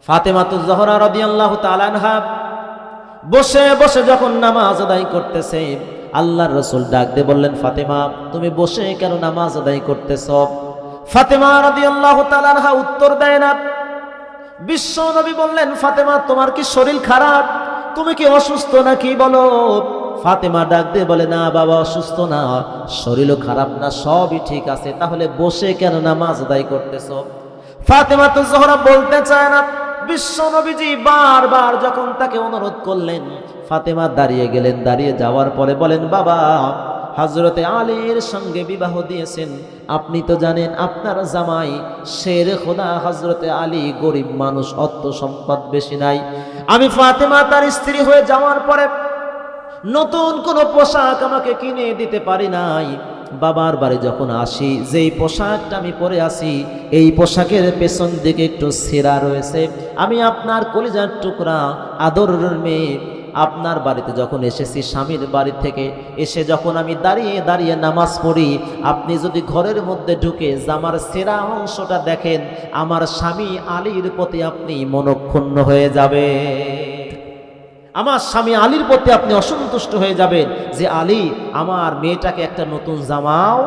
ফাতেমাতুজ জোহরা রাদিয়াল্লাহু তাআলা আনহা বসে বসে যখন নামাজ আদায় করতেছে, আল্লাহর রাসূল ডাক দিয়ে বললেন, ফাতেমা, তুমি বসে কেন নামাজ আদায় করতেছ? ফাতেমা রাদিয়াল্লাহু তাআলা আনহা উত্তর দেয় না। বিশ্ব নবী বললেন, ফাতেমা, তোমার কি শরীর খারাপ? তুমি কি অসুস্থ নাকি বলো? ফাতেমা ডাক দিয়ে বলে, না বাবা, অসুস্থ না, শরীরও খারাপ না, সবই ঠিক আছে। তাহলে বসে কেন নামাজ আদায় করতেছ? ফাতেমা তো জোহরা বলতে চায় না। বিশ্ব নবীজি বারবার যখন তাকে অনুরোধ করলেন, ফাতেমা দাঁড়িয়ে গেলেন। দাঁড়িয়ে যাওয়ার পরে বলেন, বাবা, হযরতে আলীর সঙ্গে বিবাহ দিয়েছেন, আপনি তো জানেন আপনার জামাই শের খোদা হযরতে আলী গরিব মানুষ, অর্থ সম্পদ বেশি নাই। আমি ফাতেমা তার স্ত্রী হয়ে যাওয়ার পরে নতুন কোনো পোশাক আমাকে কিনে দিতে পারি নাই। বাবার বাড়ি যখন আসি, যেই পোশাকটা আমি পরে আসি, এই পোশাকের পেছন দিকে একটু ছেঁড়া রয়েছে। আমি আপনার কলিজার টুকরা আদরের মেয়ে, আপনার বাড়িতে যখন এসেছি, স্বামীর বাড়ি থেকে এসে যখন আমি দাঁড়িয়ে দাঁড়িয়ে নামাজ পড়ি, আপনি যদি ঘরের মধ্যে ঢুকে জামার সেরা অংশটা দেখেন, আমার স্বামী আলীর প্রতি আপনি মনক্ষুণ্ণ হয়ে যাবে। আমার স্বামী আলীর প্রতি আপনি অসন্তুষ্ট হয়ে যাবেন যে আলী আমার মেয়েটাকে একটা নতুন জামাও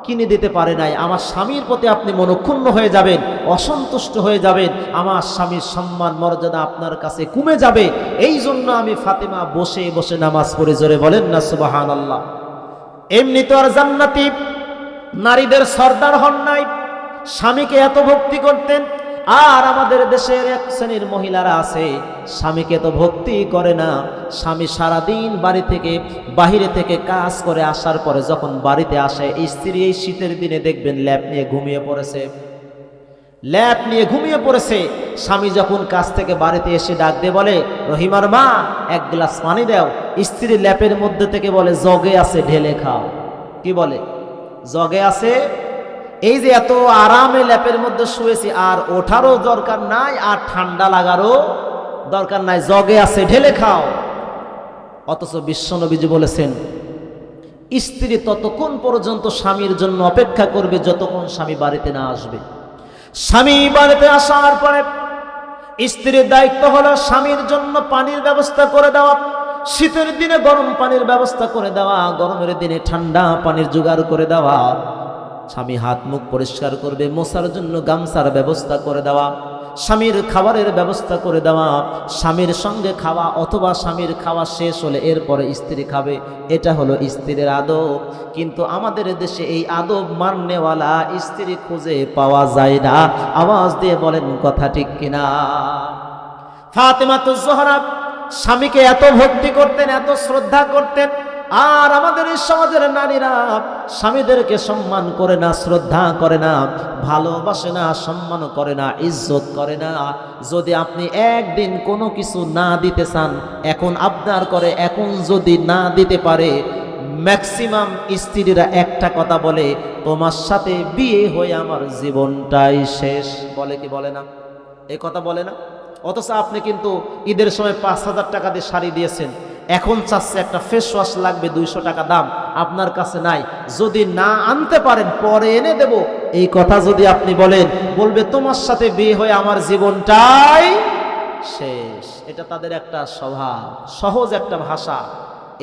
কিনে দিতে পারে নাই। আমার স্বামীর প্রতি আপনি মনক্ষুণ্ণ হয়ে যাবেন, অসন্তুষ্ট হয়ে যাবেন, আমার স্বামীর সম্মান মর্যাদা আপনার কাছে কমে যাবে। এই জন্য আমি ফাতেমা বসে বসে নামাজ পড়ে, জোরে বলেন না সুবহানাল্লাহ। এমনি তো আর জান্নাতি নারীদের সর্দার হন নাই, স্বামীকে এত ভক্তি করতেন। আর আমাদের দেশের এক শ্রেণীর মহিলারা আছে, স্বামীকে তো ভক্তি করে না। স্বামী সারাদিন বাড়ি থেকে বাহিরে থেকে কাজ করে আসার পরে যখন বাড়িতে আসে, স্ত্রী এই শীতের দিনে দেখবেন ল্যাপ নিয়ে ঘুমিয়ে পড়েছে, ল্যাপ নিয়ে ঘুমিয়ে পড়েছে। স্বামী যখন কাজ থেকে বাড়িতে এসে ডাক দিয়ে বলে, রহিমার মা এক গ্লাস পানি দাও, স্ত্রী ল্যাপের মধ্যে থেকে বলে, জগে আছে ঢেলে খাও। কি বলে? জগে আছে। এই যে এত আরামে ল্যাপের মধ্যে শুয়েছি, আর ওঠারও দরকার নাই, আর ঠান্ডা লাগারও দরকার নাই, জগে আছে ঢেলে খাও। অথচ বিশ্বনবীজি বলেছেন, স্ত্রী ততক্ষণ পর্যন্ত স্বামীর জন্য অপেক্ষা করবে যতক্ষণ স্বামী বাড়িতে না আসবে। স্বামী বাড়িতে আসার পরে স্ত্রীর দায়িত্ব হলো স্বামীর জন্য পানির ব্যবস্থা করে দেওয়া, শীতের দিনে গরম পানির ব্যবস্থা করে দেওয়া, গরমের দিনে ঠান্ডা পানির জোগাড় করে দেওয়া। স্বামী হাত মুখ পরিষ্কার করবে, মোছার জন্য গামছার ব্যবস্থা করে দেওয়া, স্বামীর খাবারের ব্যবস্থা করে দেওয়া, স্বামীর সঙ্গে খাওয়া অথবা স্বামীর খাওয়া শেষ হলে এরপরে স্ত্রী খাবে। এটা হলো স্ত্রীর আদব। কিন্তু আমাদের দেশে এই আদব মাননেওয়ালা স্ত্রী খুঁজে পাওয়া যায় না। আওয়াজ দিয়ে বলেন কথা ঠিক কিনা? ফাতেমাতুজ জোহরা স্বামীকে এত ভক্তি করতেন, এত শ্রদ্ধা করতেন। আর আমাদের এই সমাজের নারীরা স্বামীদেরকে সম্মান করে না, শ্রদ্ধা করে না, ভালোবাসে না, সম্মান করে না, ইজ্জত করে না। যদি আপনি একদিন কোনো কিছু না দিতে চান, এখন আবদার করে, এখন যদি না দিতে পারে, ম্যাক্সিমাম স্ত্রীরা একটা কথা বলে, তোমার সাথে বিয়ে হয়ে আমার জীবনটাই শেষ। বলে কি বলে না? এই কথা বলে না? অথচ আপনি কিন্তু ঈদের সময় 5,000 টাকা দিয়ে শাড়ি দিয়েছেন, এখন চাচ্ছে একটা ফেস ওয়াশ লাগবে 200 টাকা দাম, আপনার কাছে নাই। যদি না আনতে পারেন পরে এনে দেব, এই কথা যদি আপনি বলেন, বলবে তোমার সাথে বিয়ে হয়ে আমার জীবনটাই শেষ। এটা তাদের একটা স্বভাব, সহজ একটা ভাষা।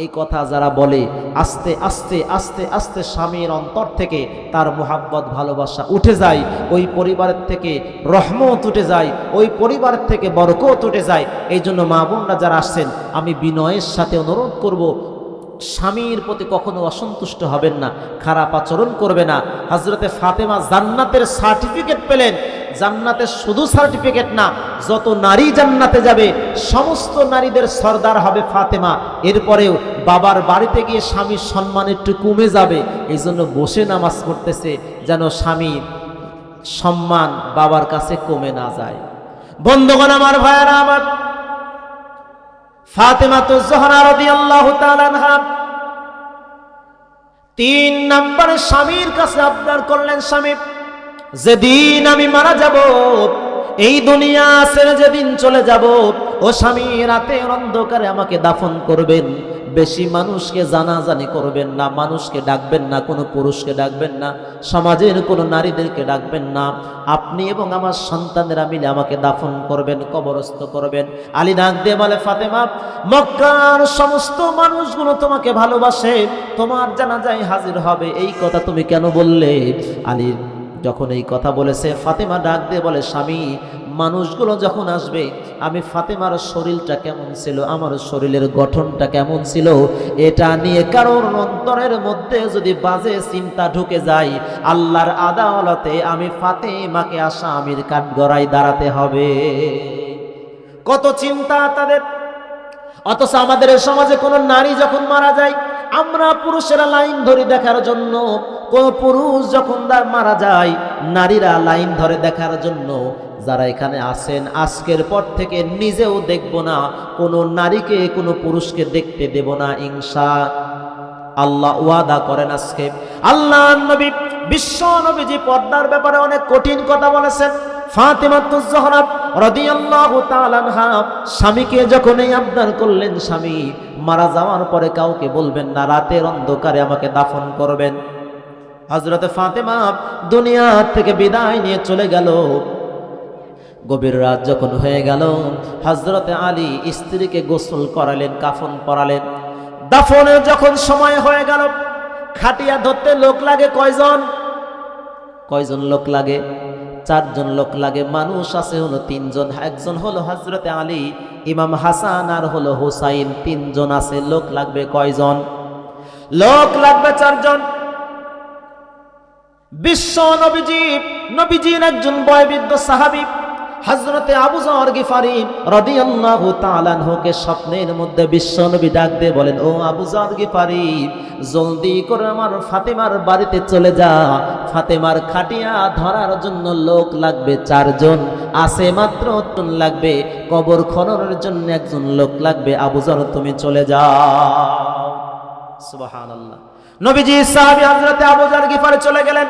এই কথা যারা বলে, আস্তে আস্তে আস্তে আস্তে স্বামীর অন্তর থেকে তার মোহাব্বত ভালোবাসা উঠে যায়, ওই পরিবারের থেকে রহমত উঠে যায়, ওই পরিবারের থেকে বরকত উঠে যায়। এই জন্য মা বোনরা যারা আসছেন, আমি বিনয়ের সাথে অনুরোধ করব, স্বামীর প্রতি কখনো অসন্তুষ্ট হবেন না, খারাপ আচরণ করবে না। হযরতে ফাতেমা জান্নাতের সার্টিফিকেট পেলেন। জান্নাতের শুধু সার্টিফিকেট না, যত নারী জান্নাতে যাবে সমস্ত নারীদের সর্দার হবে ফাতেমা। এরপরেও বাবার বাড়িতে গিয়ে স্বামীর সম্মান একটু কমে যাবে, এই জন্য বসে নামাজ পড়তেছে যেন স্বামীর সম্মান বাবার কাছে কমে না যায়। বন্ধুগণ আমার, ভাইয়েরা আমার, ফাতেমাতুজ জোহরা রাদিয়াল্লাহু তাআলা আনহা 3 নম্বরে স্বামীর কাছে আবদার করলেন, স্বামী যেদিন আমি মারা যাব, এই দুনিয়া ছেড়ে যেদিন চলে যাব, ও স্বামী রাতের অন্ধকারে আমাকে দাফন করবেন। বেশি মানুষকে জানাজানি করবেন না, মানুষকে ডাকবেন না, কোনো পুরুষকে ডাকবেন না, সমাজের কোনো নারীদেরকে ডাকবেন না। আপনি এবং আমার সন্তানেরা মিলে আমাকে দাফন করবেন, কবরস্থ করবেন। আলী ডাক দিয়ে বলে, ফাতেমা, মক্কার সমস্ত মানুষগুলো তোমাকে ভালোবাসে, তোমার জানাজায় হাজির হবে, এই কথা তুমি কেন বললে? আলী যখন এই কথা বলেছে, ফাতেমা ডাক দিয়ে বলে, স্বামী মানুষগুলো যখন আসবে, আমি ফাতেমার শরীরটা কেমন ছিল, আমার শরীরের গঠনটা কেমন ছিল, এটা নিয়ে কারোর অন্তরের মধ্যে যদি বাজে চিন্তা ঢুকে যায়, আল্লাহর আদালতে আমি ফাতেমাকে আসামির কাঠগড়ায় দাঁড়াতে হবে। কত চিন্তা তাদের। অথচ আমাদের সমাজে কোনো নারী যখন মারা যায়, আমরা পুরুষেরা লাইন ধরে দেখার জন্য, কোন পুরুষ যখন মারা যায়, নারীরা লাইন ধরে দেখার জন্য। যারা এখানে আছেন, আজকের পর থেকে নিজেও দেখব না, কোনো নারীকে কোনো পুরুষকে দেখতে দেব না, ইনশাআল্লাহ ওয়াদা করেন। আজকে আল্লাহ নবী, বিশ্ব নবীজি পর্দার ব্যাপারে অনেক কঠিন কথা বলেছেন। ফাতেমাতুজ জোহরা রাদিয়াল্লাহু তাআলা আনহা স্বামীকে যখন এই আবদার করলেন, স্বামী মারা যাওয়ার পরে কাউকে বলবেন না, রাতের অন্ধকারে আমাকে দাফন করবেন। হযরতে ফাতেমা দুনিয়া থেকে বিদায় নিয়ে চলে গেল। গভীর রাত যখন হয়ে গেল, হযরতে আলী স্ত্রীকে গোসল করালেন, কাফন পরালেন। দাফনের যখন সময় হয়ে গেল, খাটিয়া ধরতে লোক লাগে কয়জন? কয়জন লোক লাগে? 4 জন লোক লাগে। মানুষ আছে হলো 3 জন। একজন হলো হযরতে আলী, ইমাম হাসান আর হলো হুসাইন, 3 জন আছে। লোক লাগবে কয়জন? লোক লাগবে 4 জন। বিশ্ব নবীজির একজন বয়োবৃদ্ধ সাহাবী হযরতে আবু যর গিফারি রাদিয়াল্লাহু তাআলা আনহুকে স্বপ্নের মধ্যে বিশ্ব নবী ডাক দিয়ে বলেন, ও আবু যর গিফারি, জলদি করে আমার ফাতেমার বাড়িতে চলে যা। ফাতেমার খাটিয়া ধরার জন্য লোক লাগবে 4 জন, আছে মাত্র 3 লাগবে। কবর খননের জন্য একজন লোক লাগবে। আবু যর তুমি চলে যাও। সুবহানাল্লাহ। নবীজি সাহাবী হযরতে আবু যর গিফারি চলে গেলেন,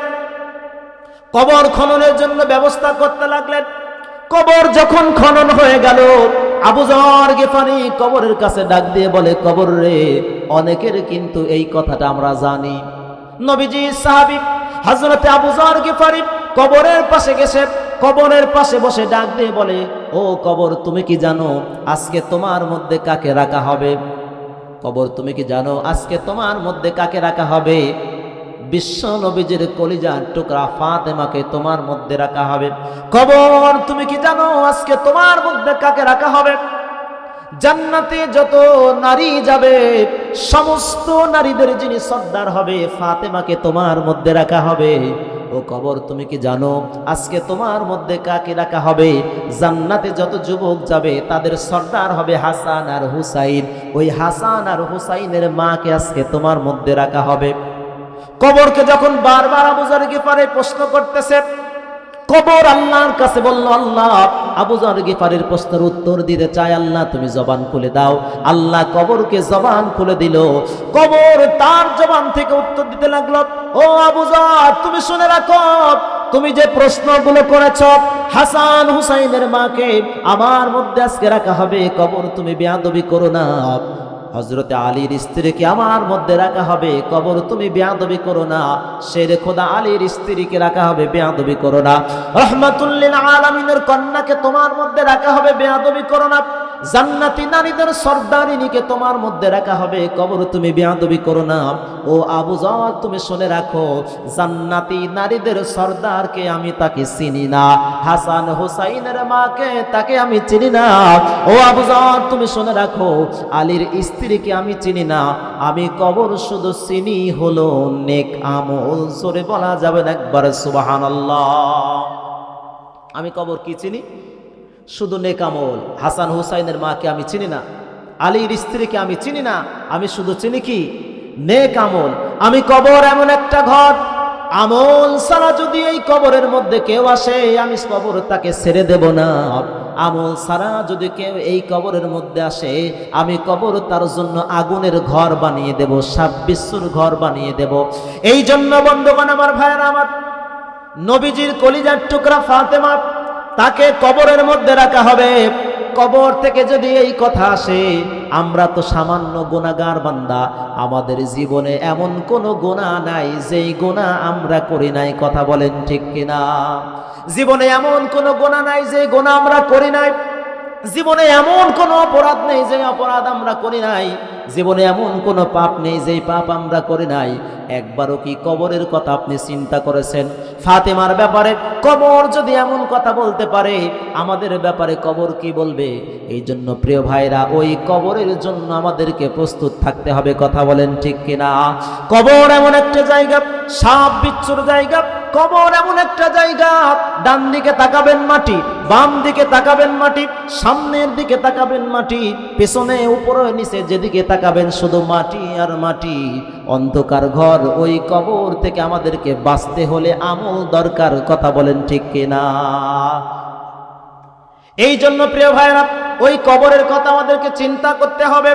কবর খননের জন্য ব্যবস্থা করতে লাগলেন। কবর যখন খনন হয়ে গেল, আবু যর গিফারি কবরের কাছে ডাক দিয়ে বলে, কবর রে, অনেকের কিন্তু এই কথাটা আমরা জানি। নবীজি সাহাবী হযরতে আবু যর গিফারি কবরের পাশে গেছে, কবরের পাশে বসে ডাক দিয়ে বলে, ও কবর, তুমি কি জানো আজকে তোমার মধ্যে কাকে রাখা হবে? কবর, তুমি কি জানো আজকে তোমার মধ্যে কাকে রাখা হবে? বিশ্ব নবীজির কলিজার টুকরা ফাতেমাকে তোমার মধ্যে রাখা হবে। কবর, তুমি কি জানো আজকে তোমার মধ্যে কাকে রাখা হবে? জান্নাতে যত নারী যাবে, সমস্ত নারীদের যিনি সর্দার হবে, ফাতেমাকে তোমার মধ্যে রাখা হবে। ও কবর, তুমি কি জানো আজকে তোমার মধ্যে কাকে রাখা হবে? জান্নাতে যত যুবক যাবে, তাদের সর্দার হবে হাসান আর হুসাইন। ওই হাসান আর হুসাইনের মাকে আজকে তোমার মধ্যে রাখা হবে। কবরকে যখন বারবার আবু যর গিফারি প্রশ্ন করতেছে, কবর আল্লাহর কাছে বলল, আল্লাহ, আবু যর গিফারির প্রশ্নের উত্তর দিতে চায়, আল্লাহ তুমি জবান খুলে দাও। আল্লাহ কবরকে জবান খুলে দিল। কবর তার জবান থেকে উত্তর দিতে লাগলো, ও আবু যর, তুমি শুনে রাখো, তুমি যে প্রশ্নগুলো করেছ, হাসান হুসাইনের মাকে আমার মধ্যে আজকে রাখা হবে। কবর, তুমি বেয়াদবি করো না। হযরতে আলীর স্ত্রীকে আমার মধ্যে রাখা হবে। কবর, তুমি বেয়াদবি করো না। শেরে খোদা আলীর স্ত্রীকে রাখা হবে, বেয়াদবি করো না। রহমাতুল লিল আলামিনের কন্যাকে তোমার মধ্যে রাখা হবে, বেয়াদবি করো না। জান্নাতি নারীদের সর্দারিনীকে তোমার মধ্যে রাখা হবে। কবর, তুমি বেয়াদবি করো না। ও আবু যর, তুমি শুনে রাখো, জান্নাতি নারীদের সর্দারকে আমি তাকে চিনি না। হাসান হুসাইনের মাকে তাকে আমি চিনি না। ও আবু যর, তুমি শুনে রাখো, আলীর স্ত্রীকে আমি চিনি না। আমি কবর শুধু চিনি হলো নেক আমল। জোরে বলা যাবে না একবার সুবহানাল্লাহ। আমি কবর কি চিনি? শুধু নেক আমল। হাসান হুসাইনের মাকে আমি চিনি না, আলীর স্ত্রীকে আমি চিনি না। আমি শুধু চিনি কি? নেক আমল। আমি কবর এমন একটা ঘর, আমল ছাড়া যদি এই কবরের মধ্যে কেউ আসে, আমি কবর তাকে ছেড়ে দেব না। আমল ছাড়া যদি কেউ এই কবরের মধ্যে আসে, আমি কবর তার জন্য আগুনের ঘর বানিয়ে দেব, 26 ঘর বানিয়ে দেব। এই জন্য বন্ধুগণ আমার, ভাইয়েরা আমার, নবীজির কলিজার টুকরা ফাতেমা, তাকে কবরের মধ্যে রাখা হবে। কবর থেকে যদি এই কথা আসে, আমরা তো সামান্য গুনাহগার বান্দা, আমাদের জীবনে এমন কোনো গুনাহ নাই যেই গুনাহ আমরা করি নাই। কথা বলেন ঠিক কিনা? জীবনে এমন কোনো গুনাহ নাই যে গুনাহ আমরা করি নাই। জীবনে এমন কোনো অপরাধ নেই যে অপরাধ আমরা করি নাই। জীবনে এমন কোনো পাপ নেই যে পাপ আমরা করি নাই। একবারও কি কবরের কথা আপনি চিন্তা করেছেন? ফাতেমার ব্যাপারে কবর যদি এমন কথা বলতে পারে, আমাদের ব্যাপারে কবর কি বলবে? এই জন্য প্রিয় ভাইরা, ওই কবরের জন্য আমাদেরকে প্রস্তুত থাকতে হবে। কথা বলেন ঠিক কিনা? কবর এমন একটা জায়গা, সাপ বিচ্ছুর জায়গা। কবর এমন একটা জায়গা, ডান দিকে তাকাবেন মাটি, বাম দিকে তাকাবেন মাটি, সামনের দিকে তাকাবেন মাটি, পেছনে উপরে নিচে যেদিকে তাকাবেন শুধু মাটি আর মাটি, অন্ধকার ঘর। ওই কবর থেকে আমাদেরকে বাঁচতে হলে আমল দরকার। কথা বলেন ঠিক কিনা? এই জন্য প্রিয় ভাইরা, ওই কবরের কথা আমাদেরকে চিন্তা করতে হবে।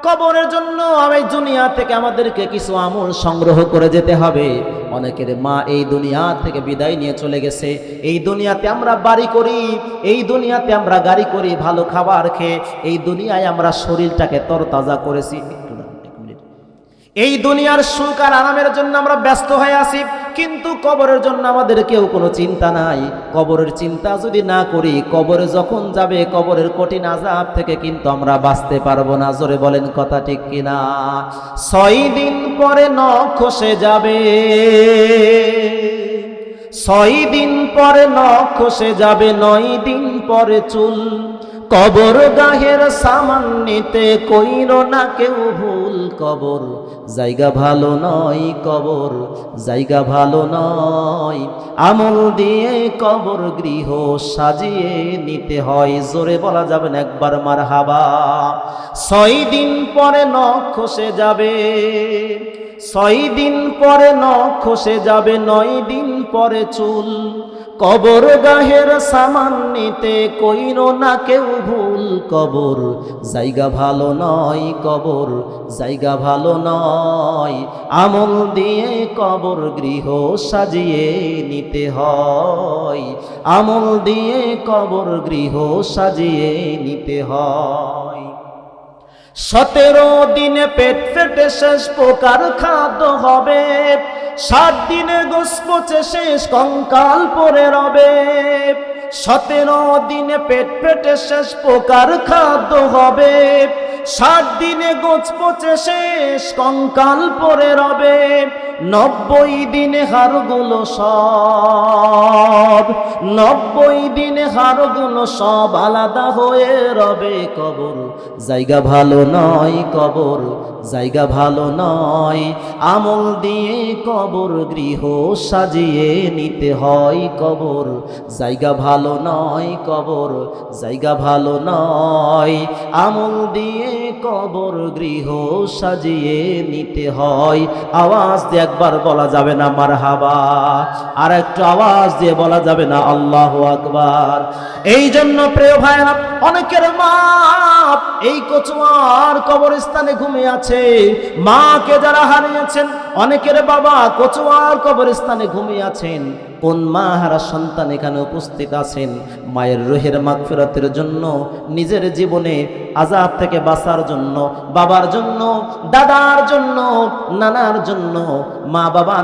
কবরের জন্য এই দুনিয়া থেকে আমাদেরকে কিছু আমল সংগ্রহ করে যেতে হবে। অনেকের মা এই দুনিয়া থেকে বিদায় নিয়ে চলে গেছে। এই দুনিয়াতে আমরা বাড়ি করি, এই দুনিয়াতে আমরা গাড়ি করি, ভালো খাবার খেয়ে এই দুনিয়ায় আমরা শরীরটাকে তরতাজা করেছি। এই দুনিয়ার সুখ আর আরামের জন্য আমরা ব্যস্ত হয়ে আছি, কিন্তু কবরের জন্য আমাদের কেউ কোনো চিন্তা নাই। কবরের চিন্তা যদি না করি, কবরে যখন যাবে কবরের কঠিন আযাব থেকে কিন্তু আমরা বাঁচতে পারবো না। জোরে বলেন কথা ঠিক কিনা? 6 দিন পরে নখ খসে যাবে, 6 দিন পরে নখ খসে যাবে, 9 দিন পরে চুল। কবর গাহের সামান নিতে কইরো না কেউ ভুল। কবর জায়গা ভালো নয়, কবর জায়গা ভালো নয়। আমল দিয়ে কবর গৃহ সাজিয়ে নিতে হয়। জোরে বলা যাবে না একবার মারহাবা। 6 দিন পরে নখ খসে যাবে, 6 দিন পরে নখ খসে যাবে, 9 দিন পরে চুল। কবর গাহের সামান নিতে কইরো না কেউ ভুল। কবর জায়গা ভালো নয়, কবর জায়গা ভালো নয়। আমল দিয়ে কবর গৃহ সাজিয়ে নিতে হয়, আমল দিয়ে কবর গৃহ সাজিয়ে নিতে হয়। 17 দিনে পেট ফেটে শেষ প্রকার খাদ্য হবে, 7 দিনে গোস পচে শেষ কঙ্কাল পড়ে রবে। 17 দিনে পেট ফেটে শেষ প্রকার খাদ্য হবে, 7 দিনে গোছ পচে শেষ কঙ্কাল পড়ে রবে। 90 দিনে হাড়গুলো সব, 90 দিনে হাড়গুলো সব আলাদা হয়ে রবে। কবর জায়গা ভালো নয়, কবর জায়গা ভালো নয়। আমল দিয়ে কবর গৃহ সাজিয়ে নিতে হয়। কবর জায়গা ভালো নয়, কবর জায়গা ভালো নয়। আমল দিয়ে কবর গৃহ সাজিয়ে নিতে হয়। আওয়াজ দিয়ে একবার বলা যাবে না মারহাবা? আর একটু আওয়াজ দিয়ে বলা যাবে না আল্লাহু আকবার? এই জন্য প্রিয় ভাইরা, অনেকের মা এই কচুয়ার কবরস্থানে ঘুমিয়ে আছে। মাকে যারা হারিয়েছেন, অনেকের বাবা কচুয়ার কবরস্থানে ঘুমিয়ে আছেন। কোন মা হারা সন্তান এখানে উপস্থিত আছেন? মায়ের রুহের মাগফিরাতের জন্য, নিজের জীবনে আযাব থেকে বাঁচার জন্য, বাবার জন্য, দাদার জন্য, নানার জন্য, মা বাবার